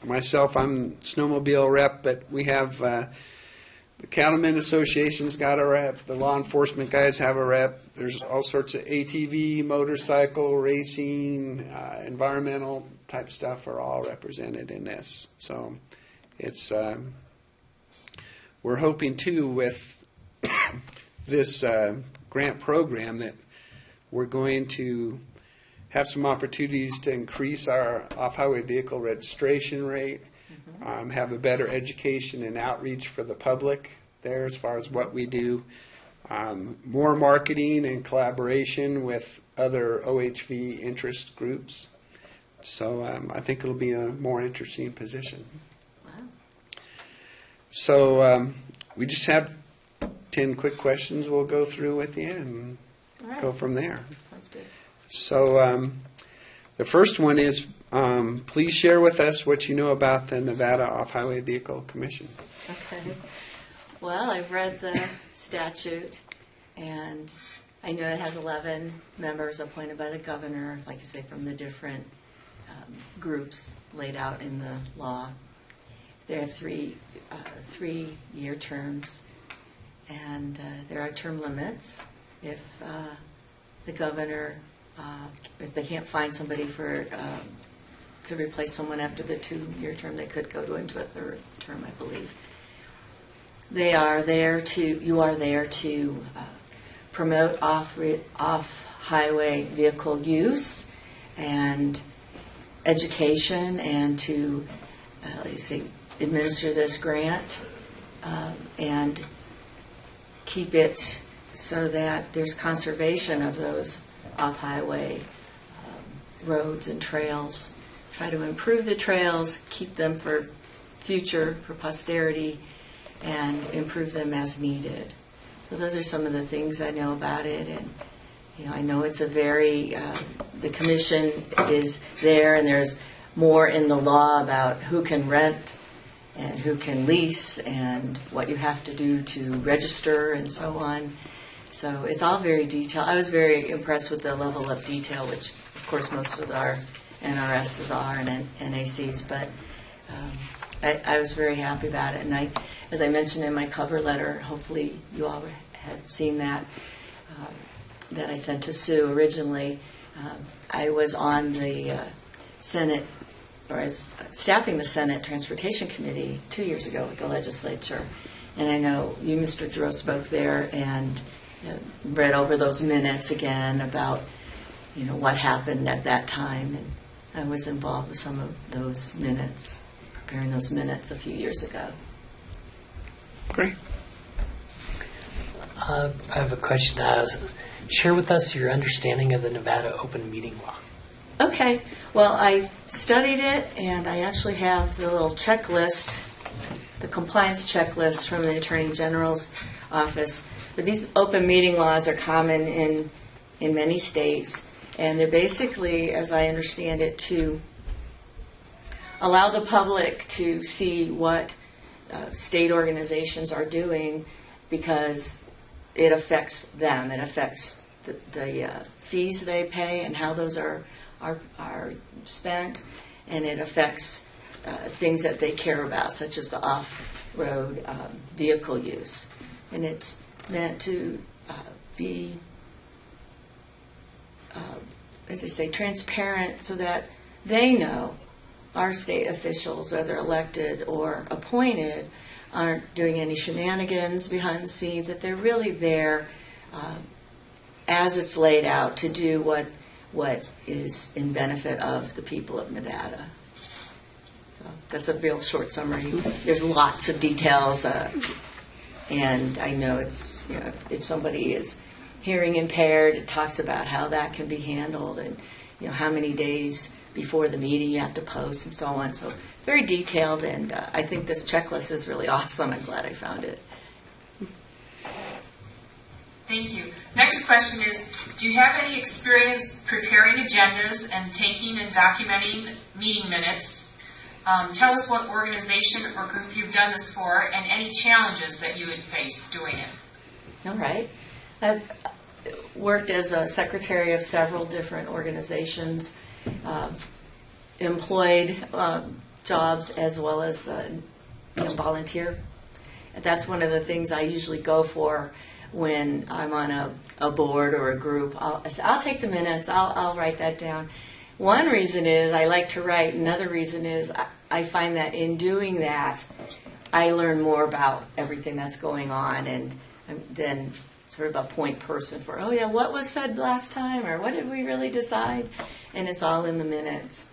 Myself, I'm snowmobile rep, but we have the Cattlemen Association's got a rep. The law enforcement guys have a rep. There's all sorts of ATV, motorcycle, racing, environmental type stuff are all represented in this. So it's we're hoping too with this grant program that we're going to have some opportunities to increase our off-highway vehicle registration rate, have a better education and outreach for the public there as far as what we do, more marketing and collaboration with other OHV interest groups. So I think it'll be a more interesting position. Wow. So we just have 10 quick questions we'll go through with you and All right. go from there. Sounds good. So the first one is, please share with us what you know about the Nevada Off-Highway Vehicle Commission. Okay. Well, I've read the statute, and I know it has 11 members appointed by the governor, like you say, from the different groups laid out in the law. They have three-year terms, and there are term limits. If the governor, if they can't find somebody to replace someone after the 2-year term, they could go into a third term, I believe. You are there to promote off-highway vehicle use and education, and to, like you say, administer this grant and keep it so that there's conservation of those off-highway roads and trails. Try to improve the trails, keep them for future, for posterity, and improve them as needed. So those are some of the things I know about it. And I know it's a very, the commission is there, and there's more in the law about who can rent and who can lease and what you have to do to register and so on. So it's all very detailed. I was very impressed with the level of detail, which of course most of our NRSs are and NACs, but I was very happy about it. And as I mentioned in my cover letter, hopefully you all have seen that, that I sent to Sue originally. I was on the Senate, or I was staffing the Senate Transportation Committee 2 years ago with the legislature. And I know you, Mr. Giroux, spoke there and read over those minutes again about, what happened at that time. And I was involved with some of those minutes, preparing those minutes a few years ago. Great. I have a question. Share with us your understanding of the Nevada open meeting law. Okay. Well, I studied it, and I actually have the little checklist, the compliance checklist from the Attorney General's office. But these open meeting laws are common in many states, and they're basically, as I understand it, to allow the public to see what state organizations are doing, because it affects them. It affects the fees they pay and how those are spent, and it affects things that they care about, such as the off-road vehicle use. And it's meant to be, as I say, transparent, so that they know our state officials, whether elected or appointed, aren't doing any shenanigans behind the scenes, that they're really there as it's laid out to do what is in benefit of the people of Nevada. So that's a real short summary. There's lots of details, and I know it's, if somebody is hearing impaired, it talks about how that can be handled, and how many days before the meeting you have to post and so on. So very detailed, and I think this checklist is really awesome. I'm glad I found it. Thank you. Next question is, do you have any experience preparing agendas and taking and documenting meeting minutes? Tell us what organization or group you've done this for and any challenges that you had faced doing it. All right. I've worked as a secretary of several different organizations, employed jobs as well as volunteer. That's one of the things I usually go for when I'm on a board or a group. I'll take the minutes. I'll write that down. One reason is I like to write. Another reason is I find that in doing that, I learn more about everything that's going on, and I'm then sort of a point person for, oh yeah, what was said last time, or what did we really decide? And it's all in the minutes.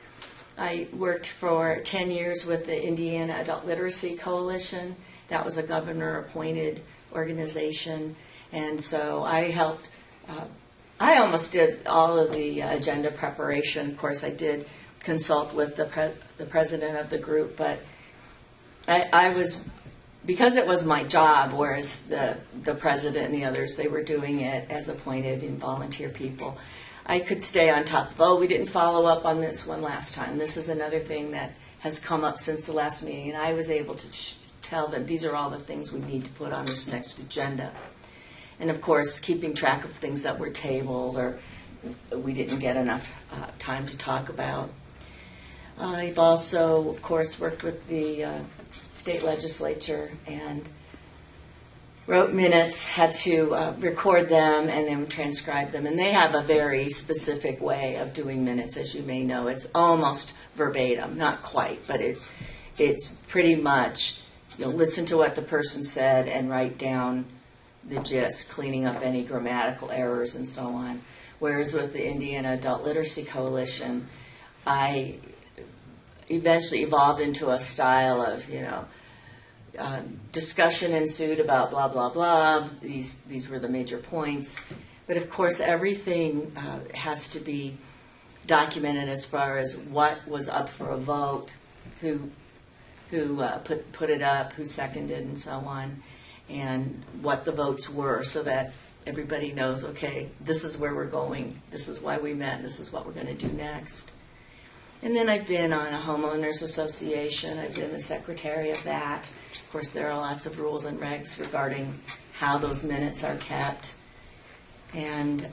I worked for 10 years with the Indiana Adult Literacy Coalition. That was a governor-appointed organization, and so I helped. I almost did all of the agenda preparation. Of course, I did consult with the president of the group, but I was, because it was my job, whereas the president and the others, they were doing it as appointed and volunteer people. I could stay on top of, oh, we didn't follow up on this one last time. This is another thing that has come up since the last meeting, and I was able to tell them these are all the things we need to put on this next agenda. And of course, keeping track of things that were tabled or we didn't get enough time to talk about. I've also, of course, worked with the state legislature and wrote minutes, had to record them and then transcribe them. And they have a very specific way of doing minutes, as you may know. It's almost verbatim, not quite, but it's pretty much, you'll listen to what the person said and write down the gist, cleaning up any grammatical errors and so on. Whereas with the Indiana Adult Literacy Coalition, I eventually evolved into a style of, discussion ensued about blah, blah, blah. These were the major points. But of course, everything has to be documented as far as what was up for a vote, who put it up, who seconded, and so on, and what the votes were, so that everybody knows, okay, this is where we're going, this is why we met, this is what we're going to do next. And then I've been on a homeowners association. I've been the secretary of that. Of course, there are lots of rules and regs regarding how those minutes are kept. And,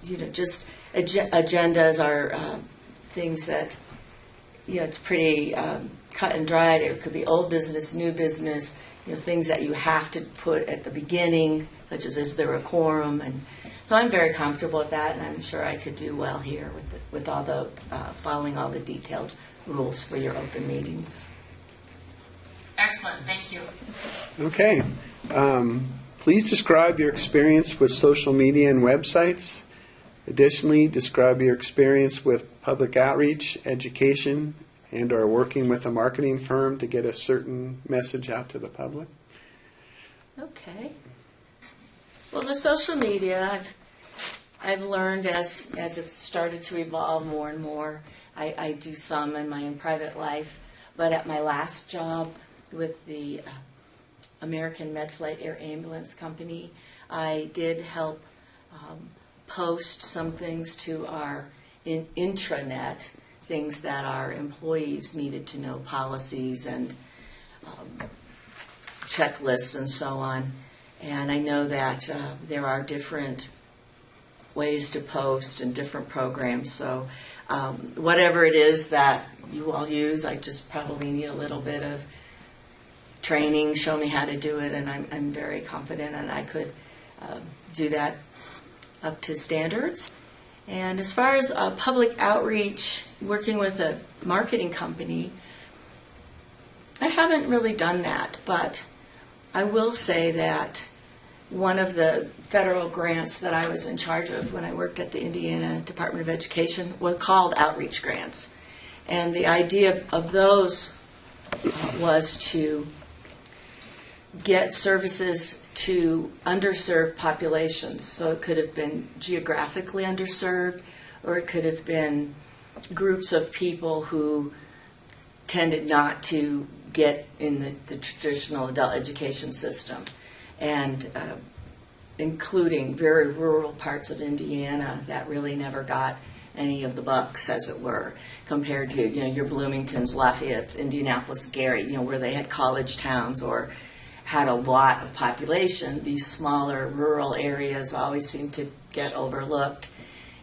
just agendas are things that, it's pretty cut and dried. It could be old business, new business, things that you have to put at the beginning, such as is there a quorum? And so I'm very comfortable with that, and I'm sure I could do well here with all the following all the detailed rules for your open meetings. Excellent, thank you. Okay. Please describe your experience with social media and websites. Additionally, describe your experience with public outreach, education, and or working with a marketing firm to get a certain message out to the public. Okay. Well, the social media, I've learned as it's started to evolve more and more. I do some in my own private life, but at my last job with the American Med-Flight Air Ambulance Company, I did help post some things to our intranet, things that our employees needed to know, policies and checklists and so on. And I know that there are different ways to post and different programs. So whatever it is that you all use, I just probably need a little bit of training, show me how to do it, and I'm very confident and I could do that up to standards. And as far as public outreach, working with a marketing company, I haven't really done that, but I will say that one of the federal grants that I was in charge of when I worked at the Indiana Department of Education was called outreach grants. And the idea of those was to get services to underserved populations. So it could have been geographically underserved, or it could have been groups of people who tended not to get in the traditional adult education system, and including very rural parts of Indiana that really never got any of the bucks, as it were, compared to, your Bloomingtons, Lafayette, Indianapolis, Gary, where they had college towns or had a lot of population. These smaller rural areas always seem to get overlooked.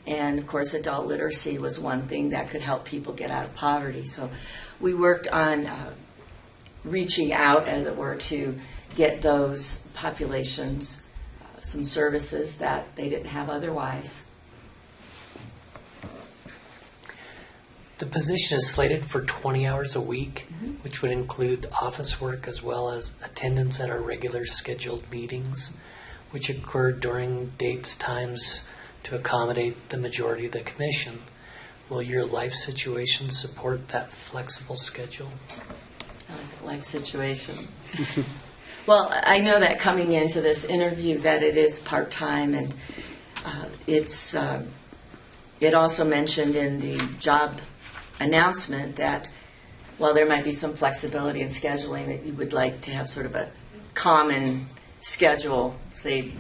And of course, adult literacy was one thing that could help people get out of poverty. So we worked on reaching out, as it were, to get those populations some services that they didn't have otherwise. The position is slated for 20 hours a week, which would include office work as well as attendance at our regular scheduled meetings, which occur during dates, times to accommodate the majority of the commission. Will your life situation support that flexible schedule? I like the life situation. Well, I know that coming into this interview that it is part-time, and it also mentioned in the job announcement that while there might be some flexibility in scheduling, that you would like to have sort of a common schedule, say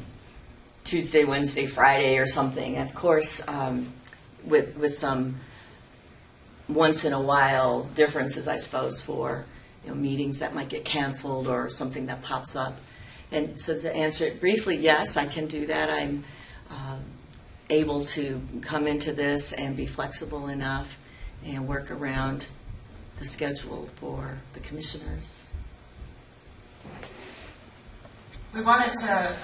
Tuesday, Wednesday, Friday or something. And of course, with some once in a while differences, I suppose, for meetings that might get canceled or something that pops up. And so to answer it briefly, yes, I can do that. I'm able to come into this and be flexible enough and work around the schedule for the commissioners. We wanted to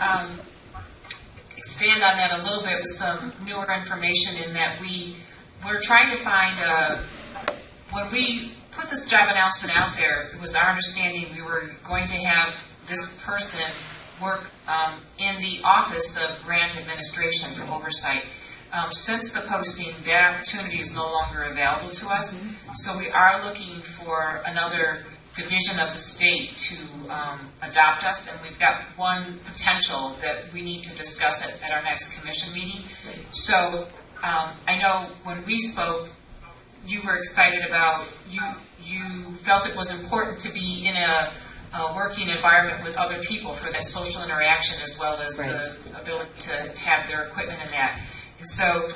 expand on that a little bit with some newer information in that we're trying to find, when we put this job announcement out there, it was our understanding we were going to have this person work in the Office of Grant Administration for oversight. Since the posting, that opportunity is no longer available to us. So we are looking for another division of the state to adopt us, and we've got one potential that we need to discuss at our next commission meeting. So I know when we spoke, you were excited about, you felt it was important to be in a working environment with other people for that social interaction as well as the ability to have their equipment in that. And so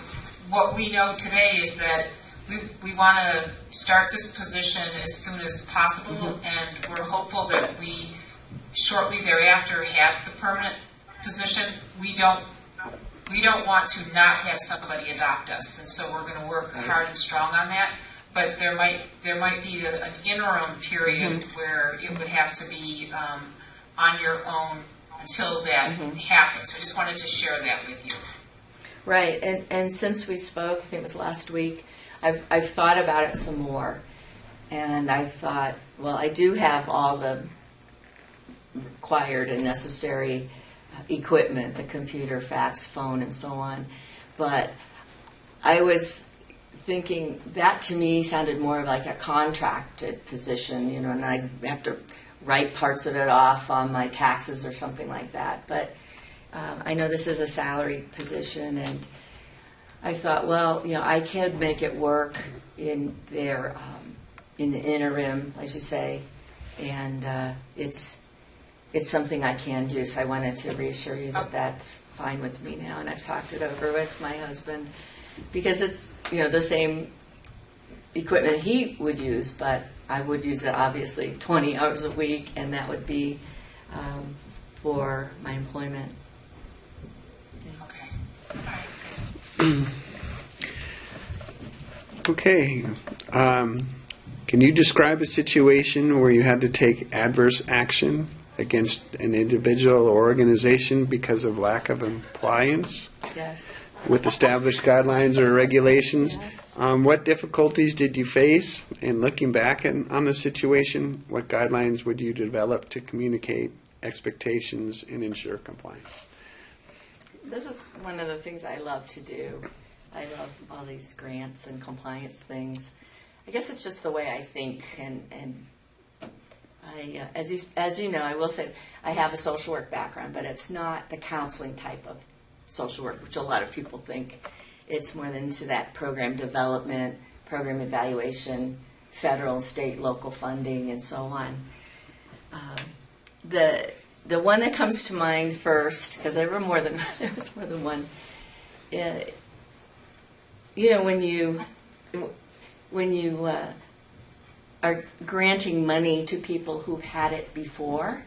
what we know today is that we want to start this position as soon as possible, and we're hopeful that we shortly thereafter have the permanent position. We don't want to not have somebody adopt us, and so we're going to work hard and strong on that. But there might be an interim period where it would have to be on your own until that happens. So I just wanted to share that with you. Right, and since we spoke, I think it was last week, I've thought about it some more, and I thought, well, I do have all the required and necessary equipment, the computer, fax, phone, and so on, but I was thinking that to me sounded more like a contracted position, and I have to write parts of it off on my taxes or something like that, but I know this is a salaried position, and I thought, well, I could make it work in there, in the interim, as you say, and it's something I can do. So I wanted to reassure you that that's fine with me now, and I've talked it over with my husband because it's the same equipment he would use, but I would use it obviously 20 hours a week, and that would be for my employment. Okay. Can you describe a situation where you had to take adverse action against an individual or organization because of lack of compliance Yes. with established guidelines or regulations? Yes. What difficulties did you face? And looking back on the situation, what guidelines would you develop to communicate expectations and ensure compliance? This is one of the things I love to do. I love all these grants and compliance things. I guess it's just the way I think, and I, as you know, I will say I have a social work background, but it's not the counseling type of social work, which a lot of people think. It's more into that program development, program evaluation, federal, state, local funding, and so on. The one that comes to mind first, because there was more than one, you know, when you are granting money to people who've had it before,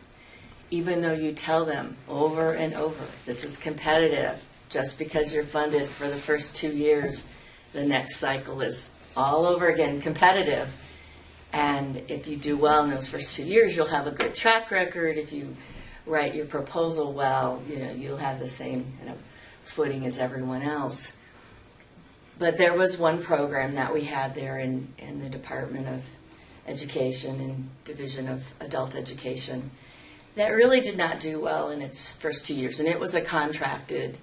even though you tell them over and over, this is competitive, just because you're funded for the first 2 years, the next cycle is all over again competitive. And if you do well in those first 2 years, you'll have a good track record. If you write your proposal well, you know, you'll have the same kind of footing as everyone else. But there was one program that we had there in the Department of Education and Division of Adult Education that really did not do well in its first 2 years. And it was a contracted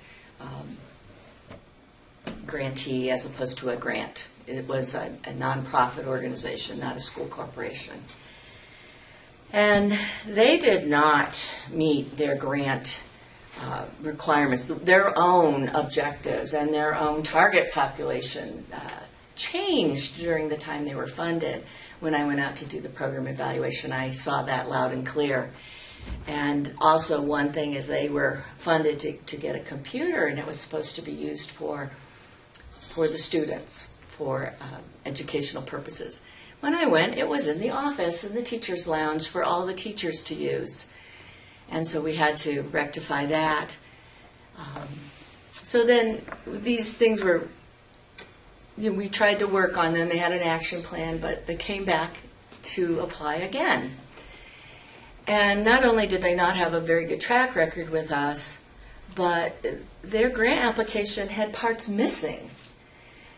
grantee as opposed to a grant. It was a nonprofit organization, not a school corporation. And they did not meet their grant requirements. Their own objectives and their own target population changed during the time they were funded. When I went out to do the program evaluation, I saw that loud and clear. And also one thing is they were funded to get a computer, and it was supposed to be used for the students, for educational purposes. When I went, it was in the office, in the teacher's lounge for all the teachers to use. And so we had to rectify that. So then these things were, you know, we tried to work on them. They had an action plan, but they came back to apply again. And not only did they not have a very good track record with us, but their grant application had parts missing.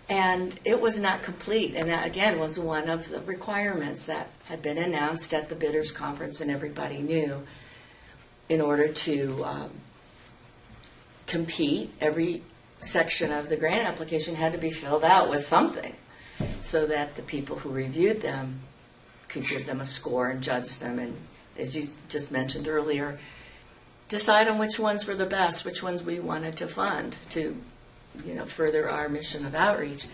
And it was not complete. And that, again, was one of the requirements that had been announced at the bidders conference and everybody knew. In order to compete, every section of the grant application had to be filled out with something so that the people who reviewed them could give them a score and judge them. And as you just mentioned earlier, decide on which ones were the best, which ones we wanted to fund to, you know, further our mission of outreach.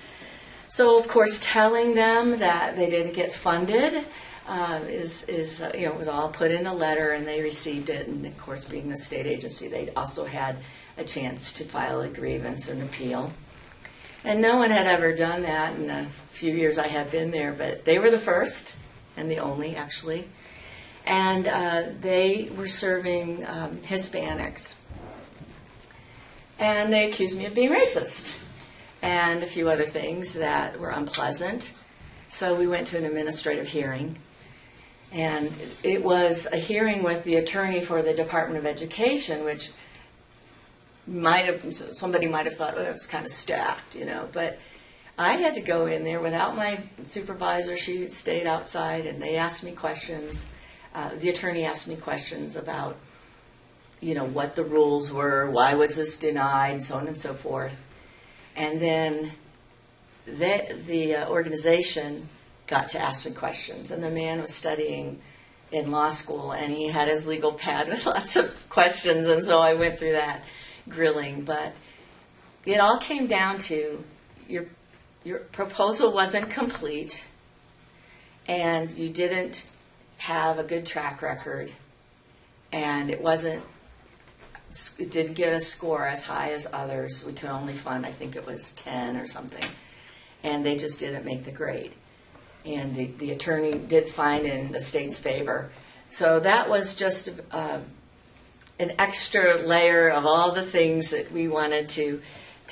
So, of course, telling them that they didn't get funded you know, it was all put in a letter, and they received it. And of course, being a state agency, they also had a chance to file a grievance or an appeal. And no one had ever done that in the few years I had been there, but they were the first and the only, actually. And they were serving Hispanics. And they accused me of being racist and a few other things that were unpleasant. So we went to an administrative hearing. And it was a hearing with the attorney for the Department of Education, which somebody might have thought, oh, it was kind of stacked, you know. But I had to go in there without my supervisor. She stayed outside, and they asked me questions. The attorney asked me questions about, you know, what the rules were, why was this denied, so on and so forth. And then the organization got to ask me questions. And the man was studying in law school, and he had his legal pad with lots of questions. And so I went through that grilling. But it all came down to your proposal wasn't complete, and you didn't have a good track record, and it didn't get a score as high as others. We could only fund, I think it was 10 or something, and they just didn't make the grade. And the attorney did find in the state's favor. So that was just an extra layer of all the things that we wanted to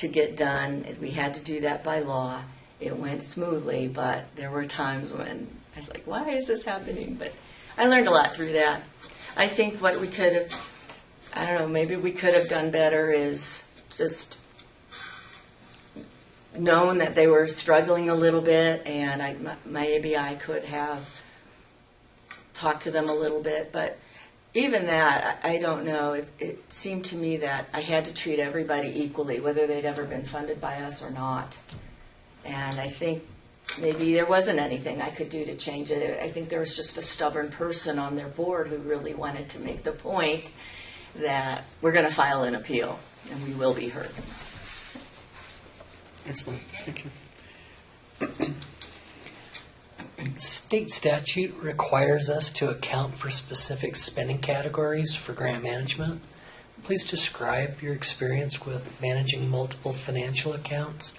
get done. We had to do that by law. It went smoothly, but there were times when I was like, why is this happening? But I learned a lot through that. I think what we could have, I don't know, maybe we could have done better is just known that they were struggling a little bit, and maybe I could have talked to them a little bit. But even that, I don't know. It seemed to me that I had to treat everybody equally, whether they'd ever been funded by us or not. And I think maybe there wasn't anything I could do to change it. I think there was just a stubborn person on their board who really wanted to make the point that we're going to file an appeal, and we will be heard. Excellent. Thank you. State statute requires us to account for specific spending categories for grant management. please describe your experience with managing multiple financial accounts?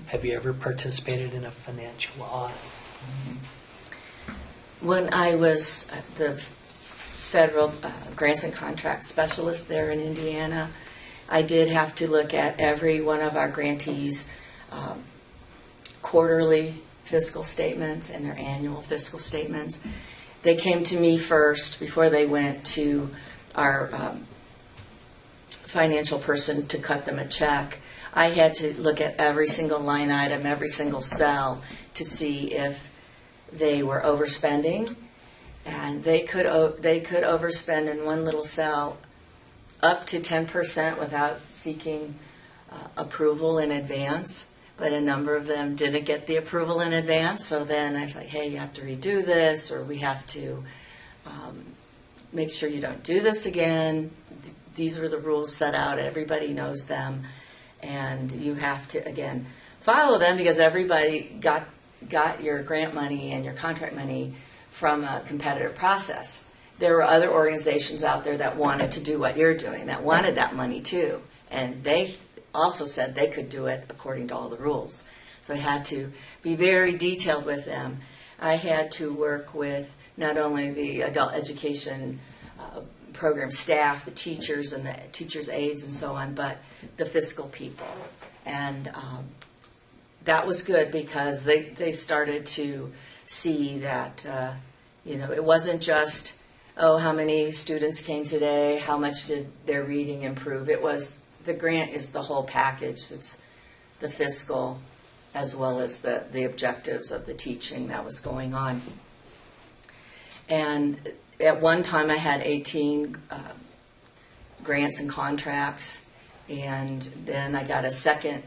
Have you ever participated in a financial audit? When I was the federal grants and contract specialist there in Indiana, I did have to look at every one of our grantees' quarterly fiscal statements and their annual fiscal statements. They came to me first before they went to our financial person to cut them a check. I had to look at every single line item, every single cell to see if they were overspending, and they could overspend in one little cell up to 10% without seeking approval in advance. But a number of them didn't get the approval in advance. So then I was like, hey, you have to redo this, or we have to make sure you don't do this again. These are the rules set out. Everybody knows them. And you have to, again, follow them because everybody got your grant money and your contract money from a competitive process. There were other organizations out there that wanted to do what you're doing, that wanted that money too. And they also said they could do it according to all the rules. So I had to be very detailed with them. I had to work with not only the adult education program staff, the teachers and the teachers' aides and so on, but the fiscal people. And that was good because they started to see that, it wasn't just, oh, how many students came today, how much did their reading improve. It was, the grant is the whole package. It's the fiscal as well as the objectives of the teaching that was going on. And at one time I had 18 grants and contracts, and then I got a second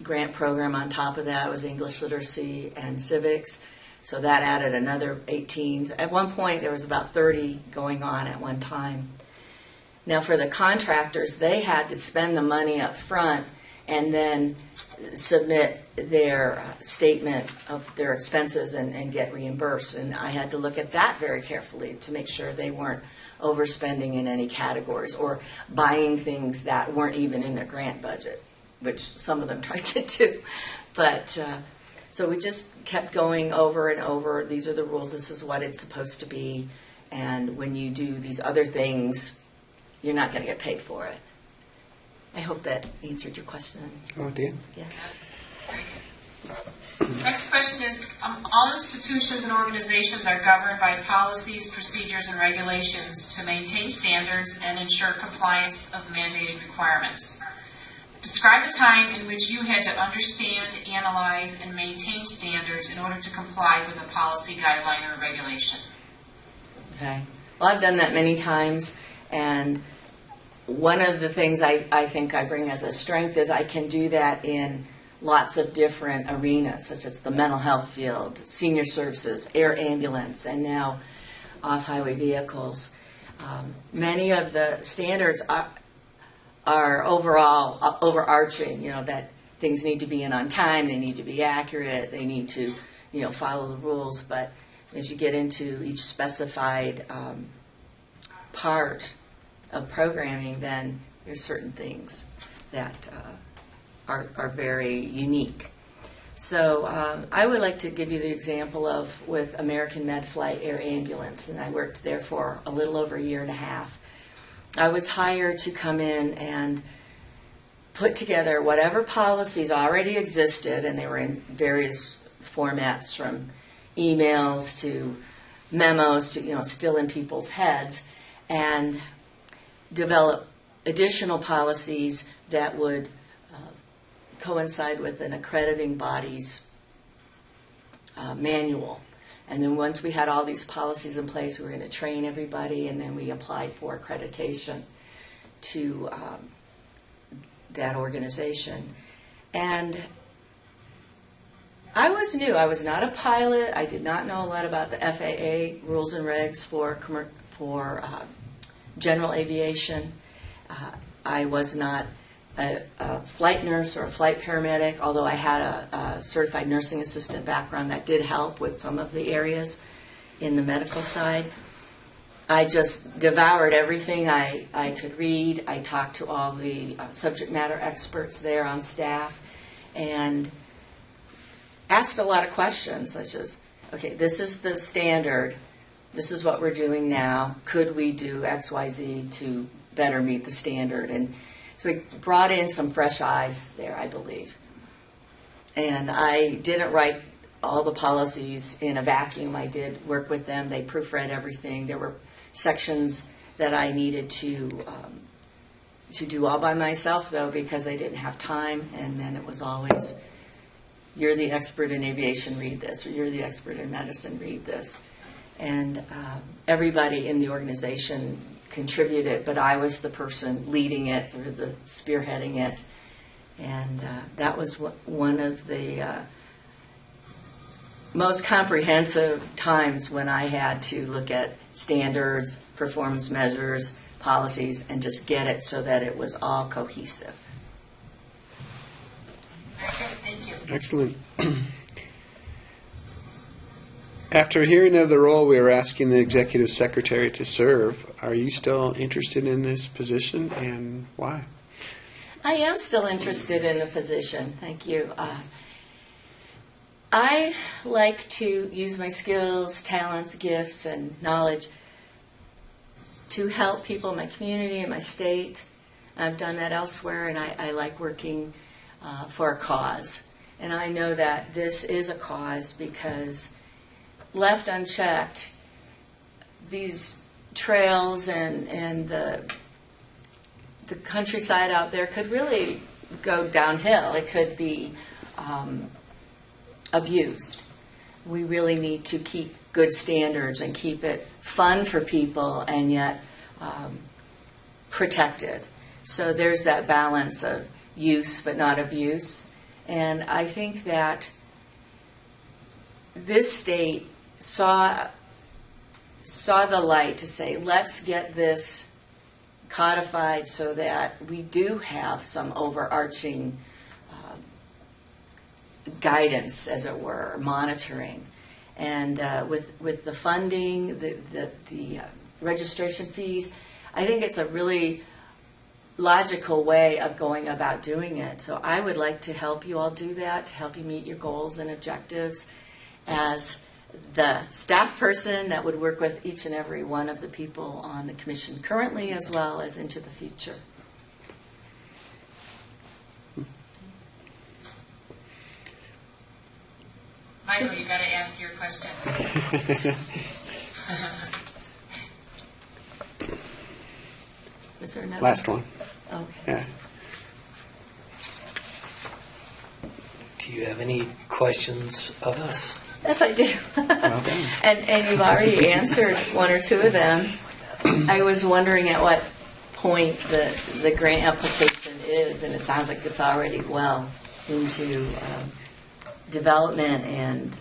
grant program on top of that. It was English literacy and civics. So that added another 18. At one point there was about 30 going on at one time. Now for the contractors, they had to spend the money up front and then submit their statement of their expenses and get reimbursed. And I had to look at that very carefully to make sure they weren't overspending in any categories or buying things that weren't even in their grant budget, which some of them tried to do. But so we just kept going over and over. These are the rules. This is what it's supposed to be. And when you do these other things, you're not going to get paid for it. I hope that answered your question. Oh, it did? Yeah. Very good. Next question is, all institutions and organizations are governed by policies, procedures, and regulations to maintain standards and ensure compliance of mandated requirements. Describe a time in which you had to understand, analyze, and maintain standards in order to comply with a policy, guideline, or regulation. Okay. Well, I've done that many times, and one of the things I think I bring as a strength is I can do that in lots of different arenas, such as the mental health field, senior services, air ambulance, and now off-highway vehicles. Many of the standards are overall overarching, that things need to be in on time, they need to be accurate, they need to, follow the rules. But as you get into each specified part of programming, then there's certain things that are very unique. So I would like to give you the example of with American Med Flight Air Ambulance, and I worked there for a little over a year and a half. I was hired to come in and put together whatever policies already existed, and they were in various formats from emails to memos to, still in people's heads, and develop additional policies that would coincide with an accrediting body's manual. And then once we had all these policies in place, we were going to train everybody, and then we applied for accreditation to that organization. And I was new. I was not a pilot. I did not know a lot about the FAA rules and regs for general aviation. I was not a flight nurse or a flight paramedic, although I had a certified nursing assistant background that did help with some of the areas in the medical side. I just devoured everything I could read. I talked to all the subject matter experts there on staff and asked a lot of questions, such as, okay, this is the standard. This is what we're doing now. Could we do X, Y, Z to better meet the standard? And so we brought in some fresh eyes there, I believe. And I didn't write all the policies in a vacuum. I did work with them. They proofread everything. There were sections that I needed to do all by myself, though, because I didn't have time. And then it was always, you're the expert in aviation, read this, or you're the expert in medicine, read this. And everybody in the organization contributed, but I was the person leading it, or the spearheading it. And that was one of the most comprehensive times when I had to look at standards, performance measures, policies, and just get it so that it was all cohesive. Okay, thank you. Excellent. After hearing of the role we are asking the executive secretary to serve, are you still interested in this position, and why? I am still interested in the position. Thank you. I like to use my skills, talents, gifts, and knowledge to help people in my community and my state. I've done that elsewhere, and I like working for a cause. And I know that this is a cause because left unchecked, these trails and the countryside out there could really go downhill. It could be abused. We really need to keep good standards and keep it fun for people and yet protected. So there's that balance of use but not abuse. And I think that this state saw the light to say, let's get this codified so that we do have some overarching guidance, as it were, monitoring. And with the funding, the registration fees, I think it's a really logical way of going about doing it. So I would like to help you all do that, to help you meet your goals and objectives as the staff person that would work with each and every one of the people on the commission currently as well as into the future. Michael, you got to ask your question. Was there another? Last one. Okay. Yeah. Do you have any questions of us? Yes, I do. Well done. And you've already answered one or two of them. I was wondering at what point the grant application is, and it sounds like it's already well into development, and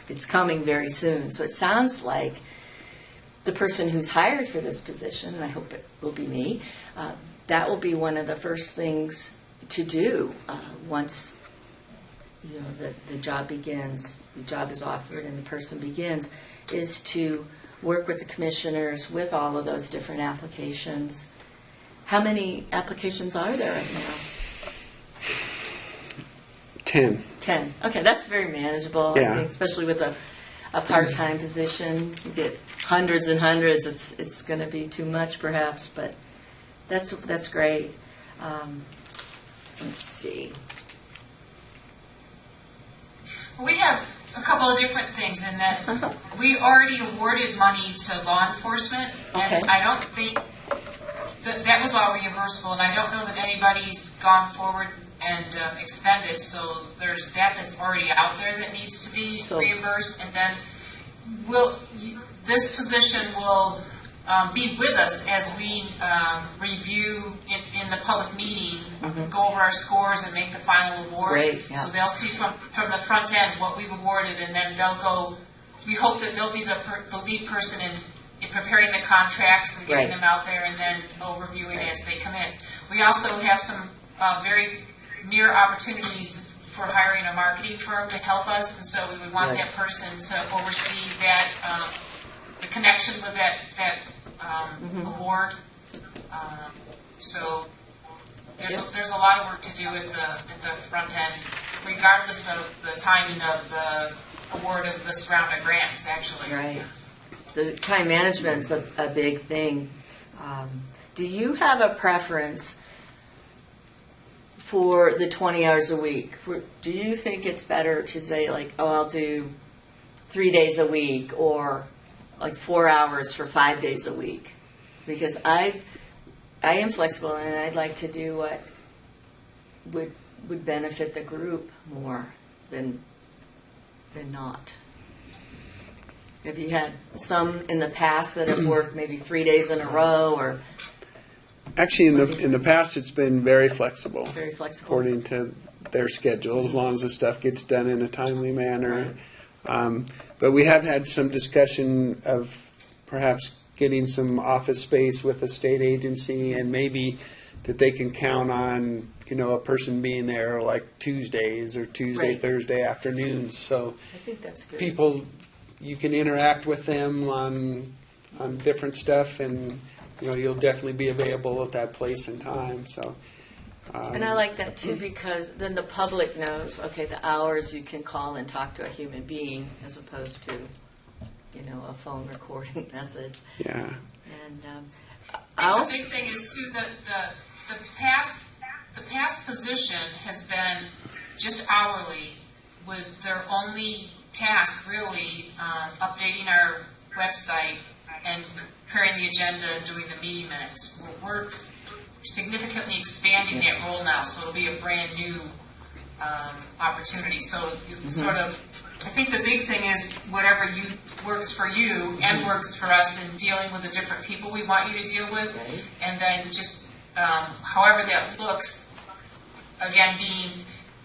it's coming very soon. So it sounds like the person who's hired for this position, and I hope it will be me, that will be one of the first things to do once the job begins, the job is offered and the person begins, is to work with the commissioners with all of those different applications. How many applications are there right now? 10. 10. Okay, that's very manageable, Yeah. I think, especially with a part-time position. You get hundreds and hundreds. It's going to be too much, perhaps, but that's great. Let's see. We have a couple of different things in that we already awarded money to law enforcement, and Okay. I don't think that was all reimbursable, and I don't know that anybody's gone forward and expended, so there's that's already out there that needs to be reimbursed, and then this position will be with us as we review in the public meeting, go over our scores and make the final award. Great, yeah. So they'll see from the front end what we've awarded, and then they'll go. We hope that they'll be the lead person in preparing the contracts and getting Right. them out there, and then overviewing as they come in. We also have some very near opportunities for hiring a marketing firm to help us, and so we would want Right. that person to oversee that, the connection with that award. So there's a lot of work to do at the front end, regardless of the timing of the award of the surrounding grants, actually. Right. The time management's a big thing. Do you have a preference for the 20 hours a week? Do you think it's better to say, like, oh, I'll do 3 days a week, or like 4 hours for 5 days a week? Because I am flexible, and I'd like to do what would benefit the group more than not. Have you had some in the past that have worked maybe 3 days in a row, or Actually, in the past, it's been very flexible. very flexible? According to their schedule, as long as the stuff gets done in a timely manner. But we have had some discussion of perhaps getting some office space with a state agency, and maybe that they can count on, a person being there like Tuesdays or Tuesday, Right. Thursday afternoons. So I think that's good. people, you can interact with them on different stuff, and you'll definitely be available at that place and time. So. And I like that too, because then the public knows, okay, the hours you can call and talk to a human being as opposed to, a phone recording message. Yeah. And I think the big thing is too that the past position has been just hourly, with their only task really updating our website and preparing the agenda and doing the meeting minutes. We're significantly expanding that role now, so it'll be a brand new opportunity. So you sort of, I think the big thing is whatever works for you and works for us in dealing with the different people we want you to deal with, Right. and then just however that looks, again, being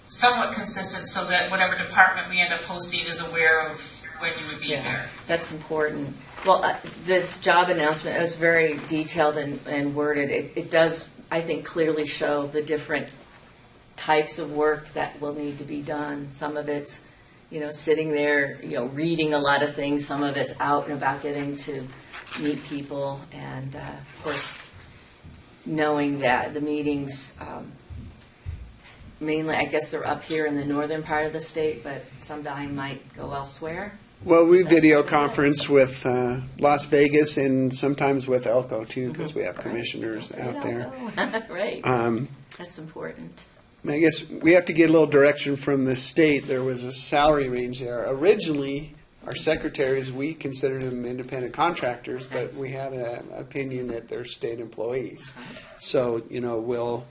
somewhat consistent so that whatever department we end up posting is aware of when you would be there. That's important. Well, this job announcement is very detailed and worded. It does, I think, clearly show the different types of work that will need to be done. Some of it's, sitting there, reading a lot of things. Some of it's out and about getting to meet people. And, of course, knowing that the meetings, mainly, I guess they're up here in the northern part of the state, but sometime might go elsewhere. Well, we video conference with Las Vegas and sometimes with Elko too, because we have commissioners out there. Right. That's important. I guess we have to get a little direction from the state. There was a salary range there. Originally, our secretaries, we considered them independent contractors, but we had an opinion that they're state employees. So, we'll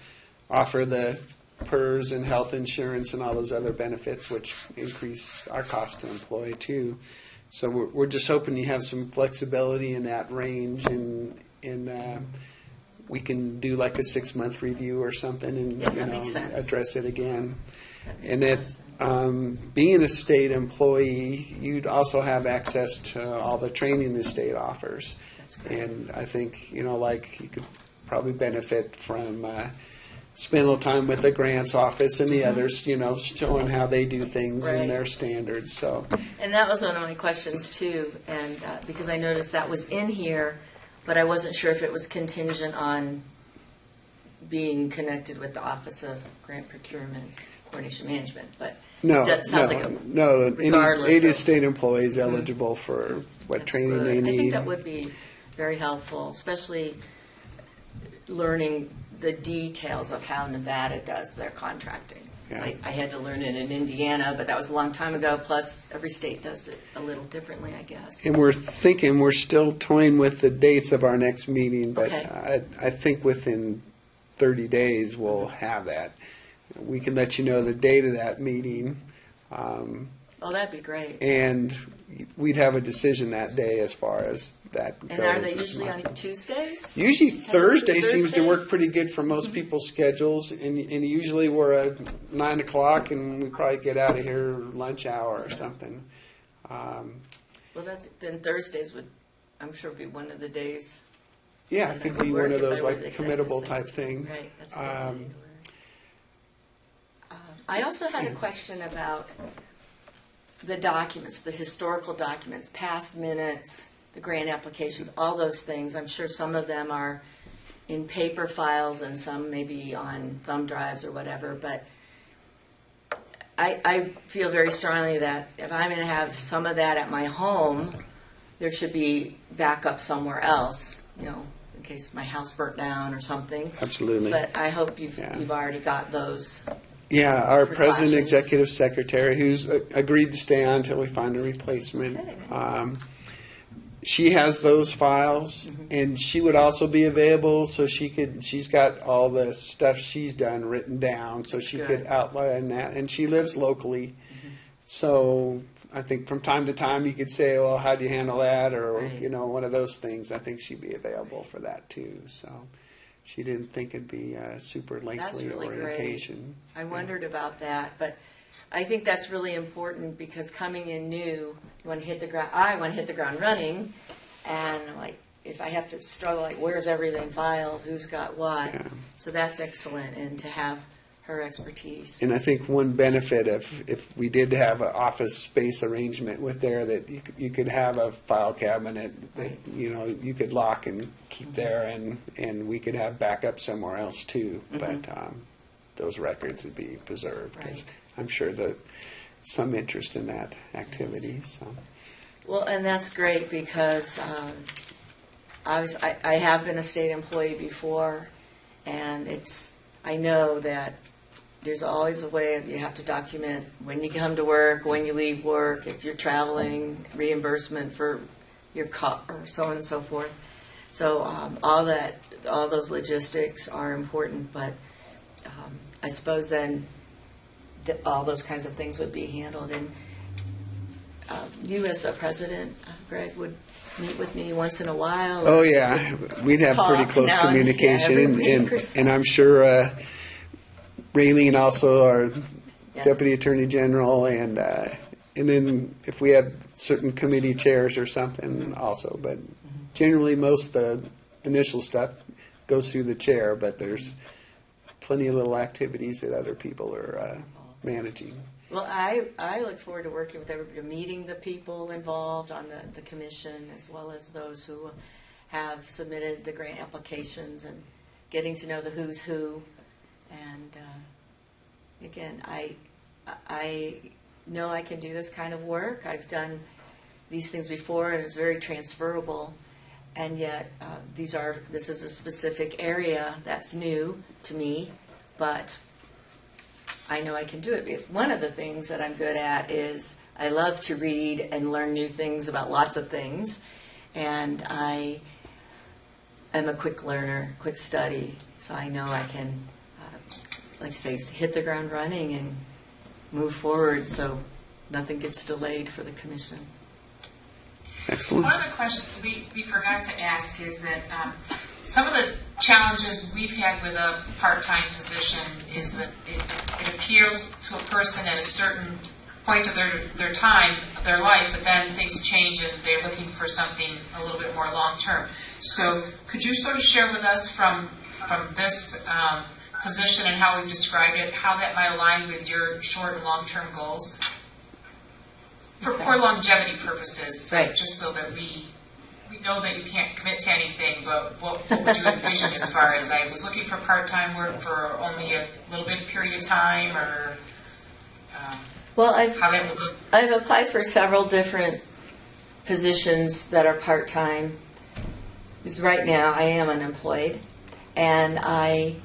offer the PERS and health insurance and all those other benefits, which increase our cost to employ too. So we're just hoping you have some flexibility in that range, and we can do like a 6-month review or something, and that makes sense. address it again. That makes And a that lot of sense. being a state employee, you'd also have access to all the training the state offers. That's great. And I think, like you could probably benefit from spend a little time with the grants office and the others, showing how they do things Right. and their standards. So, And that was one of my questions too, and because I noticed that was in here, but I wasn't sure if it was contingent on being connected with the Office of Grant Procurement Coordination Management. But no, that sounds like regardless any of- state employee is eligible for what that's training good. they I think need. that would be very helpful, especially learning the details of how Nevada does their contracting. Yeah. I had to learn it in Indiana, but that was a long time ago. Plus, every state does it a little differently, I guess. And we're still toying with the dates of our next meeting, but Okay. I think within 30 days we'll have that. We can let you know the date of that meeting, Oh, that'd be great. and we'd have a decision that day as far as that goes. And are they usually on Tuesdays? Usually Thursday seems to Thursdays? work pretty good for most people's schedules, and usually we're at 9 o'clock, and we probably get out of here lunch hour or something. Well, then Thursdays would, I'm sure, be one of the days. Yeah, that it could would be work one of if I those were like the committable executive type thing. Right, that's a good day to work. I also had a question about the documents, the historical documents, past minutes, the grant applications, all those things. I'm sure some of them are in paper files and some maybe on thumb drives or whatever, but I feel very strongly that if I'm going to have some of that at my home, there should be backup somewhere else, in case my house burnt down or something. Absolutely. But I hope Yeah. you've already got those. Yeah, our Precautions. president executive secretary, who's agreed to stay on until we find a replacement. Okay. She has those files, and she would also be available, so she's got all the stuff she's done written down, so she could Good. outline that. And she lives locally, so I think from time to time you could say, well, how do you handle that? Or, Right. one of those things. I think she'd be available for that too. So she didn't think it'd be a super lengthy really great. orientation. I wondered about that, but I think that's really important because coming in new, I want to hit the ground running, and like if I have to struggle, like where's everything filed, who's got what, Yeah. so that's excellent, and to have her expertise. And I think one benefit if we did have an office space arrangement with there, that you could have a file cabinet that Right. you could lock and keep there, and we could have backup somewhere else too. But those records would be preserved. 'Cause Right. I'm sure that some interest in that activity. So Well, and that's great because I have been a state employee before, and I know that there's always a way you have to document when you come to work, when you leave work, if you're traveling, reimbursement for your car, or so on and so forth. So all those logistics are important, but I suppose then all those kinds of things would be handled. And you, as the president, Greg, would meet with me once in a while. oh yeah, we'd have pretty Talk close now and- communication, yeah, every week or so. and I'm sure Raylene also, our Yeah. Deputy Attorney General, and then if we had certain committee chairs or something also. But generally, most of the initial stuff goes through the chair, but there's plenty of little activities that other people are managing. Well, I look forward to working with everybody, meeting the people involved on the commission, as well as those who have submitted the grant applications, and getting to know the who's who. And again, I know I can do this kind of work. I've done these things before, and it's very transferable. And yet, this is a specific area that's new to me, but I know I can do it. Because one of the things that I'm good at is I love to read and learn new things about lots of things, and I am a quick learner, quick study, so I know I can, like I say, hit the ground running and move forward so nothing gets delayed for the commission. Excellent. One of the questions we forgot to ask is that some of the challenges we've had with a part-time position is that it appeals to a person at a certain point of their time, of their life, but then things change and they're looking for something a little bit more long-term. So could you sort of share with us from this position and how we've described it, how that might align with your short and long-term goals? For longevity purposes, so Right. just so that we know that you can't commit to anything, but what would you envision as far as I was looking for part-time work for only a little bit period of time, or Well, how that would look? I've applied for several different positions that are part-time. Because right now I am unemployed, and I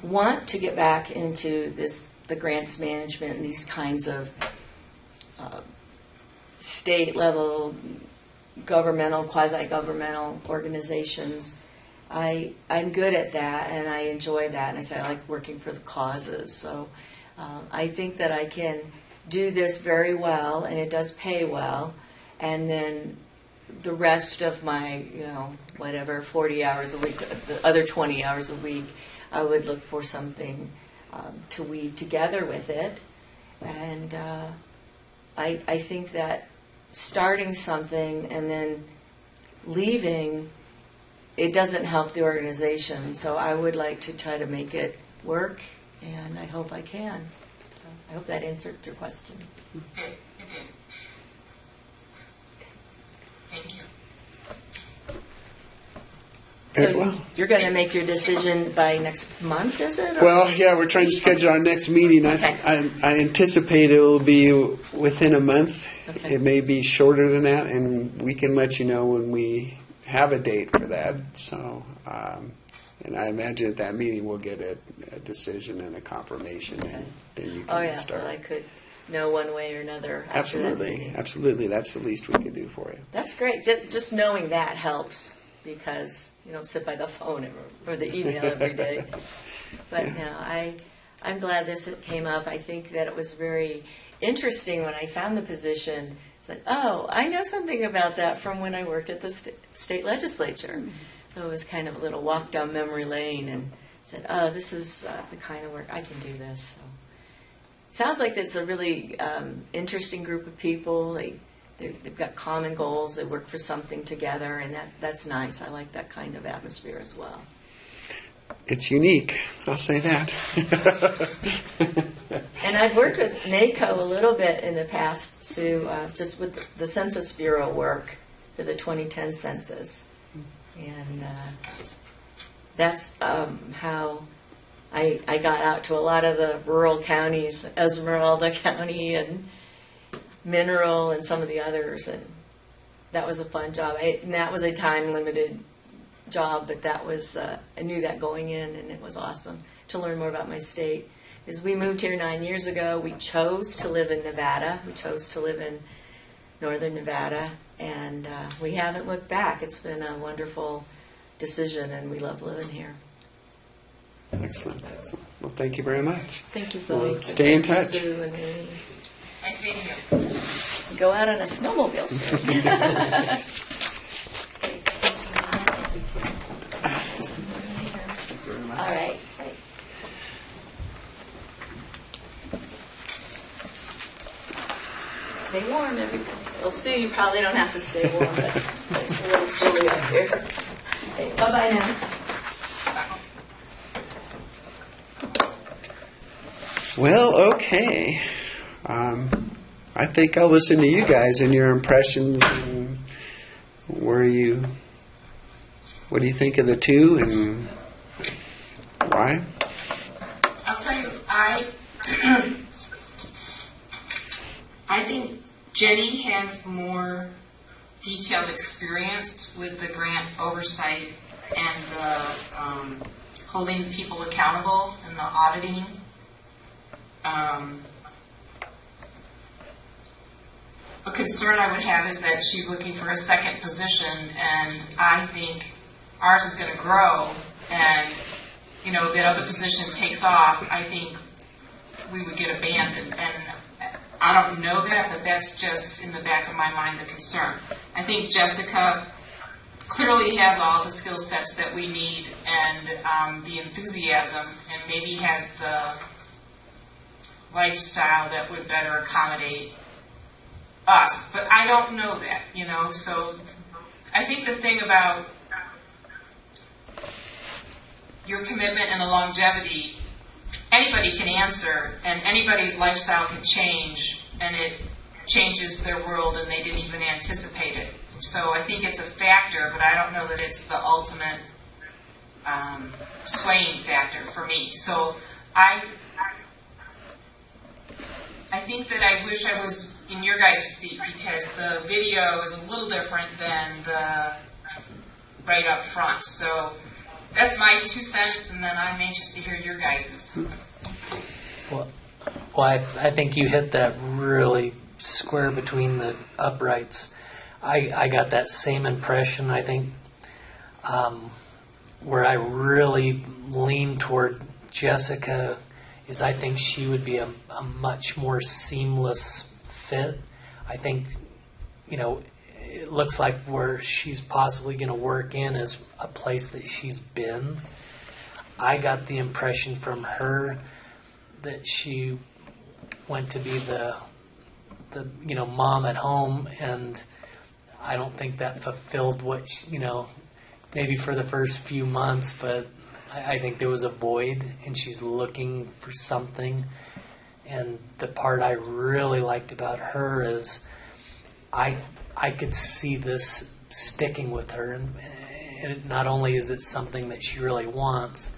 want to get back into the grants management and these kinds of state level governmental, quasi-governmental organizations. I'm good at that, and I enjoy that, and I like working for the causes. So I think that I can do this very well, and it does pay well, and then the rest of my, 40 hours a week, the other 20 hours a week, I would look for something to weave together with it. And I think that starting something and then leaving, it doesn't help the organization. So I would like to try to make it work, and I hope I can. So I hope that answered your question. It did. Thank you. So you're going to make your decision by next month, is it? Or- Well, yeah, we're trying to schedule our next meeting. Okay. I anticipate it will be within a month. Okay. It may be shorter than that, and we can let you know when we have a date for that. So, and I imagine at that meeting we'll get a decision and a confirmation, and then you can Oh, yeah, start. so I could know one way or another. after that Absolutely, meeting. absolutely. That's the least we could do for you. That's great. Just knowing that helps because you don't sit by the phone or the email every day. But no, I'm glad this came up. I think that it was very interesting when I found the position. It's like, oh, I know something about that from when I worked at the state legislature. So it was kind of a little walk down memory lane and said, oh, this is the kind of work I can do this. So it sounds like it's a really interesting group of people. They've got common goals. They work for something together, and that's nice. I like that kind of atmosphere as well. It's unique, I'll say that. And I've worked with NACO a little bit in the past, Sue, just with the Census Bureau work for the 2010 census. And that's how I got out to a lot of the rural counties, Esmeralda County and Mineral and some of the others. And that was a fun job. And that was a time-limited job, but that was I knew that going in, and it was awesome to learn more about my state. Because we moved here 9 years ago, we chose to live in Nevada. We chose to live in northern Nevada, and we haven't looked back. It's been a wonderful decision, and we love living here. Excellent. Well, thank you very much. Thank you, Billy. Well, stay in touch. Sue and Amy. Nice meeting you. Go out on a snowmobile soon. All right. Stay warm, everybody. Well, Sue, you probably don't have to stay warm, but it's a little chilly up here. Okay, bye-bye now. Well, okay. I think I'll listen to you guys and your impressions and what do you think of the two and why? I'll tell you, I think Jenny has more detailed experience with the grant oversight and the holding people accountable and the auditing. A concern I would have is that she's looking for a second position, and I think ours is going to grow, and if that other position takes off, I think we would get abandoned. And I don't know that, but that's just in the back of my mind the concern. I think Jessica clearly has all the skill sets that we need and the enthusiasm, and maybe has the lifestyle that would better accommodate us. But I don't know that, so I think the thing about your commitment and the longevity, anybody can answer, and anybody's lifestyle can change, and it changes their world, and they didn't even anticipate it. So I think it's a factor, but I don't know that it's the ultimate swaying factor for me. So I think that I wish I was in your guys' seat, because the video is a little different than the right up front. So that's my 2 cents, and then I'm anxious to hear your guys'. Well, I think you hit that really square between the uprights. I got that same impression. I think where I really lean toward Jessica is I think she would be a much more seamless fit. I think, it looks like where she's possibly going to work in is a place that she's been. I got the impression from her that she went to be the mom at home, and I don't think that fulfilled what maybe for the first few months, but I think there was a void, and she's looking for something. And the part I really liked about her is I could see this sticking with her, not only is it something that she really wants,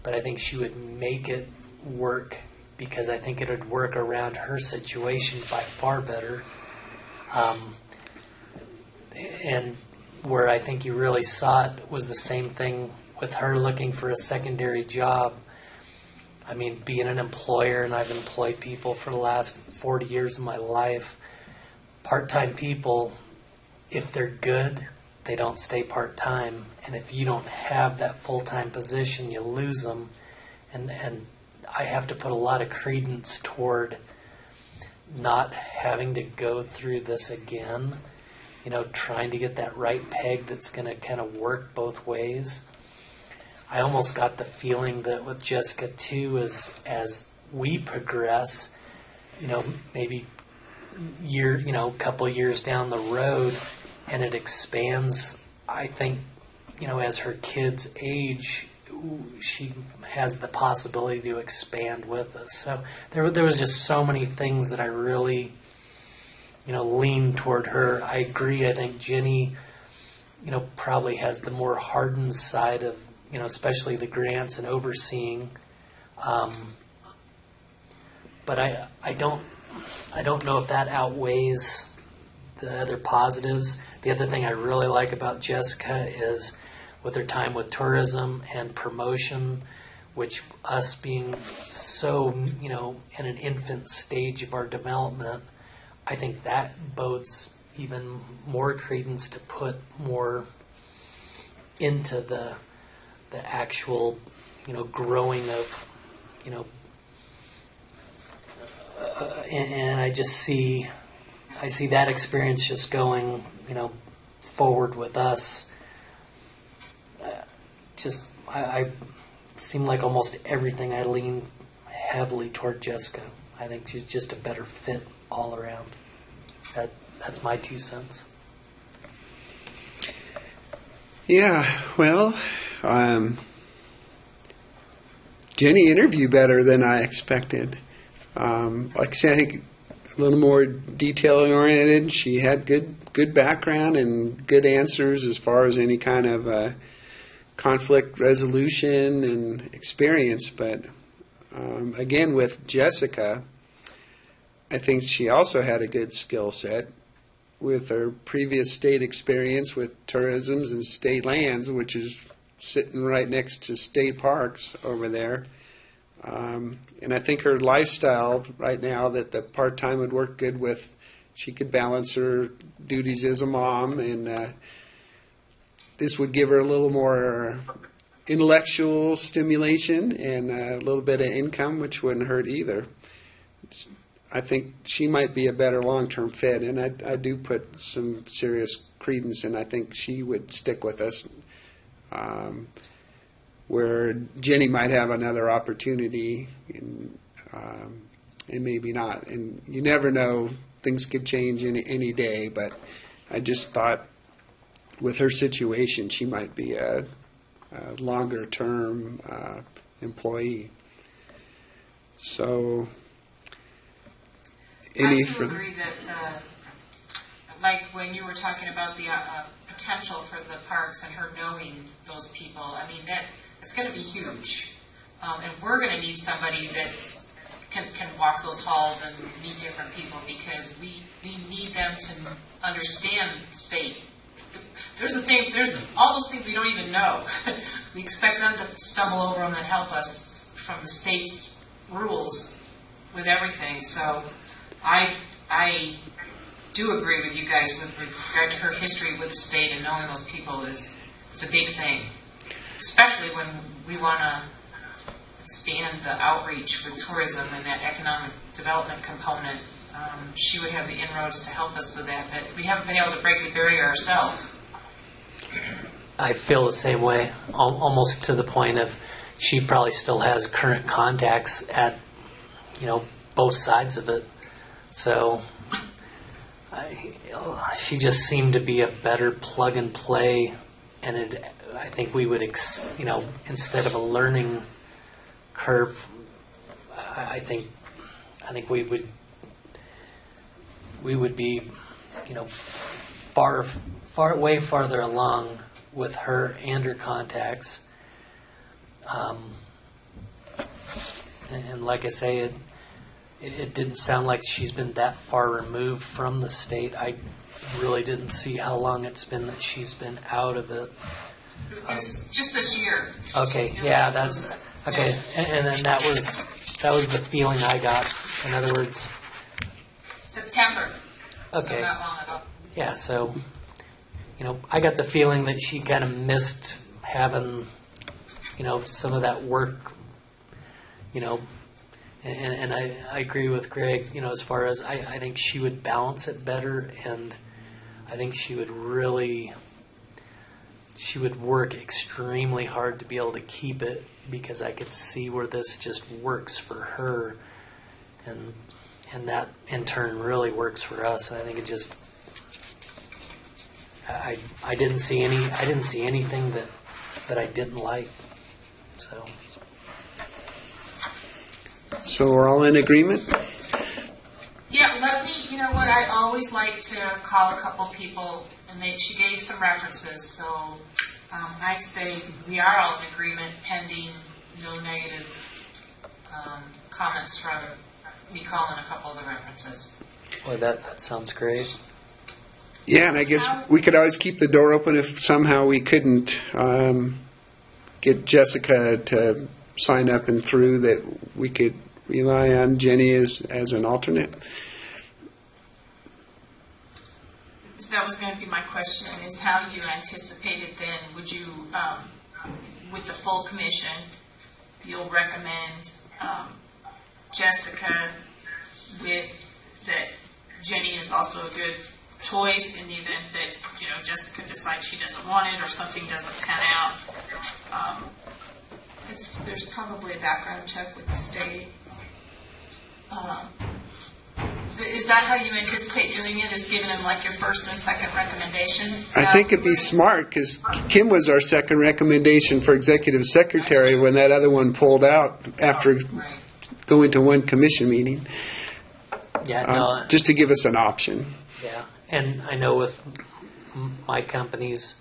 but I think she would make it work because I think it would work around her situation by far better. And where I think you really saw it was the same thing with her looking for a secondary job. I mean, being an employer, and I've employed people for the last 40 years of my life, part-time people, if they're good, they don't stay part-time. And if you don't have that full-time position, you lose them. And I have to put a lot of credence toward not having to go through this again, trying to get that right peg that's going to kind of work both ways. I almost got the feeling that with Jessica too, as we progress, maybe a couple years down the road, and it expands. I think, as her kids age, she has the possibility to expand with us. So there was just so many things that I really, leaned toward her. I agree. I think Jenny, probably has the more hardened side of, especially the grants and overseeing. But I don't know if that outweighs the other positives. The other thing I really like about Jessica is with her time with tourism and promotion, which us being so, in an infant stage of our development, I think that bodes even more credence to put more into the actual, growing of, and I see that experience just going, forward with us. I seem like almost everything I lean heavily toward Jessica. I think she's just a better fit all around. That's my 2 cents. Yeah, well, Jenny interviewed better than I expected. Like I said, I think a little more detail-oriented. She had good background and good answers as far as any kind of conflict resolution and experience. But again, with Jessica, I think she also had a good skill set with her previous state experience with tourisms and state lands, which is sitting right next to state parks over there. And I think her lifestyle right now, that the part-time would work good with, she could balance her duties as a mom, and this would give her a little more intellectual stimulation and a little bit of income, which wouldn't hurt either. I think she might be a better long-term fit, and I do put some serious credence, and I think she would stick with us, where Jenny might have another opportunity, and maybe not. And you never know; things could change any day. But I just thought, with her situation, she might be a longer-term employee. So. I too agree that, like when you were talking about the potential for the parks and her knowing those people, I mean, it's going to be huge. And we're going to need somebody that can walk those halls and meet different people, because we need them to understand state. There's all those things we don't even know. We expect them to stumble over them and help us from the state's rules with everything. So I do agree with you guys with regard to her history with the state, and knowing those people is a big thing, especially when we want to expand the outreach with tourism and that economic development component. She would have the inroads to help us with that we haven't been able to break the barrier ourselves. I feel the same way, almost to the point of she probably still has current contacts at, both sides of it. So she just seemed to be a better plug and play, and I think we would, instead of a learning curve, I think we would be, way farther along with her and her contacts. And like I say, it didn't sound like she's been that far removed from the state. I really didn't see how long it's been that she's been out of it. It's just this year. Okay, Just, yeah, that's okay. And then that was the feeling I got. In other words, September. So okay, not long ago. yeah. So, I got the feeling that she kind of missed having, some of that work. And I agree with Greg. As far as I think she would balance it better, and I think she would work extremely hard to be able to keep it, because I could see where this just works for her, and that in turn really works for us. I think it just I didn't see anything that I didn't like. So we're all in agreement? Yeah, you know what, I always like to call a couple people, and she gave some references, so I'd say we are all in agreement pending no negative comments from me calling a couple of the references. Well, that sounds great. Yeah, and I guess we could always keep the door open if somehow we couldn't get Jessica to sign up and through, that we could rely on Jenny as an alternate. So that was going to be my question, is how you anticipated then, would you, with the full commission, you'll recommend Jessica with that Jenny is also a good choice in the event that, Jessica decides she doesn't want it or something doesn't pan out. There's probably a background check with the state. Is that how you anticipate doing it, is giving them like your first and second recommendation? I think it'd be smart, because Kim was our second recommendation for executive secretary when that other one pulled out after going to one commission meeting. Yeah, no, just to give us an option. Yeah, and I know with my companies,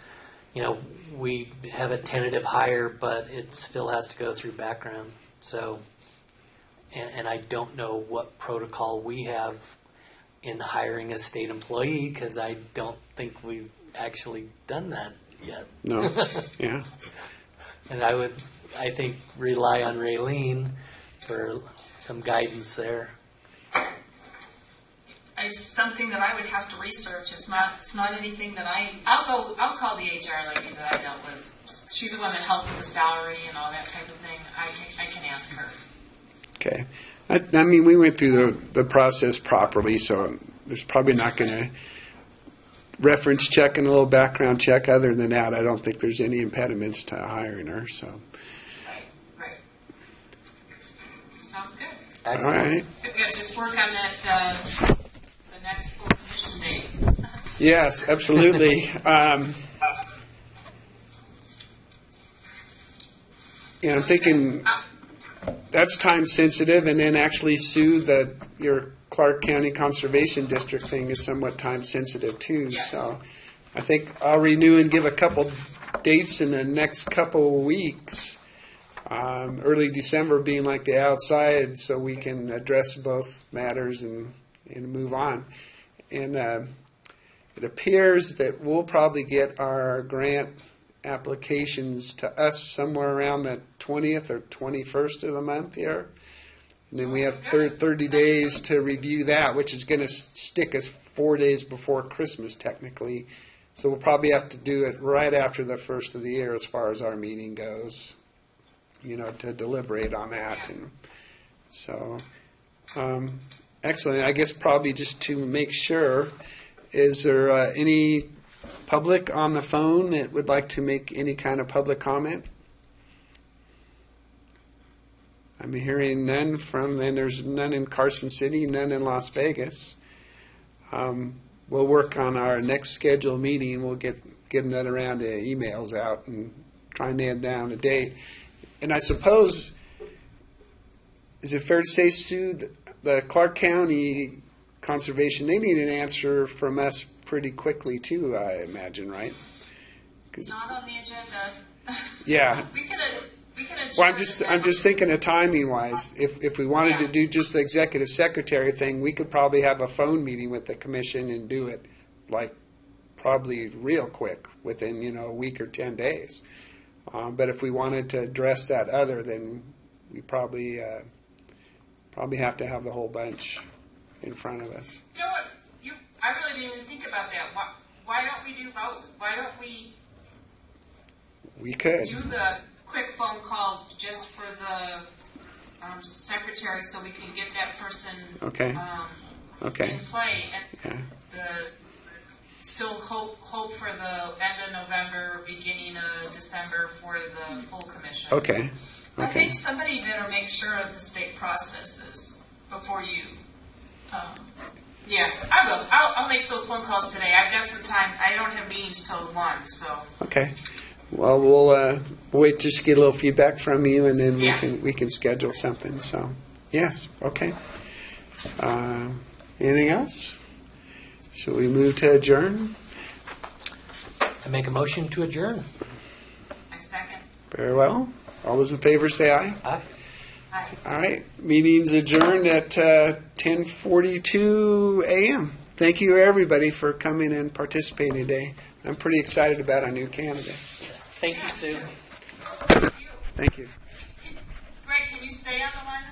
we have a tentative hire, but it still has to go through background. So, and I don't know what protocol we have in hiring a state employee, because I don't think we've actually done that yet. No, yeah. And I think, rely on Raylene for some guidance there. It's something that I would have to research. It's not anything that I'll call the HR lady that I dealt with. She's the one that helped with the salary and all that type of thing. I can ask her. Okay. I mean, we went through the process properly, so there's probably not going to reference check and a little background check. Other than that, I don't think there's any impediments to hiring her. So. Right. Sounds good. Excellent. All right. So we got to just work on that. The next full commission date. Yes, absolutely. I'm thinking that's time sensitive, and then actually, Sue, your Clark County Conservation District thing is somewhat time sensitive too. Yes. So I think I'll renew and give a couple dates in the next couple weeks. Early December being like the outside, so we can address both matters and move on. And it appears that we'll probably get our grant applications to us somewhere around the 20th or 21st of the month here. And then we have 30 days to review that, which is going to stick us 4 days before Christmas technically. So we'll probably have to do it right after the first of the year as far as our meeting goes, to deliberate on that. And so, excellent. I guess probably just to make sure, is there any public on the phone that would like to make any kind of public comment? I'm hearing none and there's none in Carson City, none in Las Vegas. We'll work on our next scheduled meeting. We'll get another round of emails out and try and nail down a date. And I suppose, is it fair to say, Sue, the Clark County Conservation, they need an answer from us pretty quickly too, I imagine, right? Not on the agenda. Yeah. We could adjourn. Well, I'm just thinking of timing wise. If we wanted to Yeah. do just the executive secretary thing, we could probably have a phone meeting with the commission and do it like probably real quick within, a week or 10 days. But if we wanted to address that other, then we probably have to have the whole bunch in front of us. You know what? I really didn't even think about that. Why don't we do both? Why don't we We could. do the quick phone call just for the secretary so we can get that person Okay. Okay. in play and Yeah. still hope for the end of November, beginning of December for the full commission. Okay. I Okay. think somebody better make sure of the state processes before you. Yeah, I will. I'll make those phone calls today. I've got some time. I don't have meetings till 1, so. Okay. Well, we'll wait to just get a little feedback from you, and then Yeah. we can schedule something. So, yes. Okay. Anything else? Shall we move to adjourn? I make a motion to adjourn. I second. Very well. All those in favor say aye. Aye. Aye. All right. Meeting's adjourned at 10:42 a.m. Thank you, everybody, for coming and participating today. I'm pretty excited about our new candidate. Thank you, Sue. Thank you. Thank you. Greg, can you stay on the line a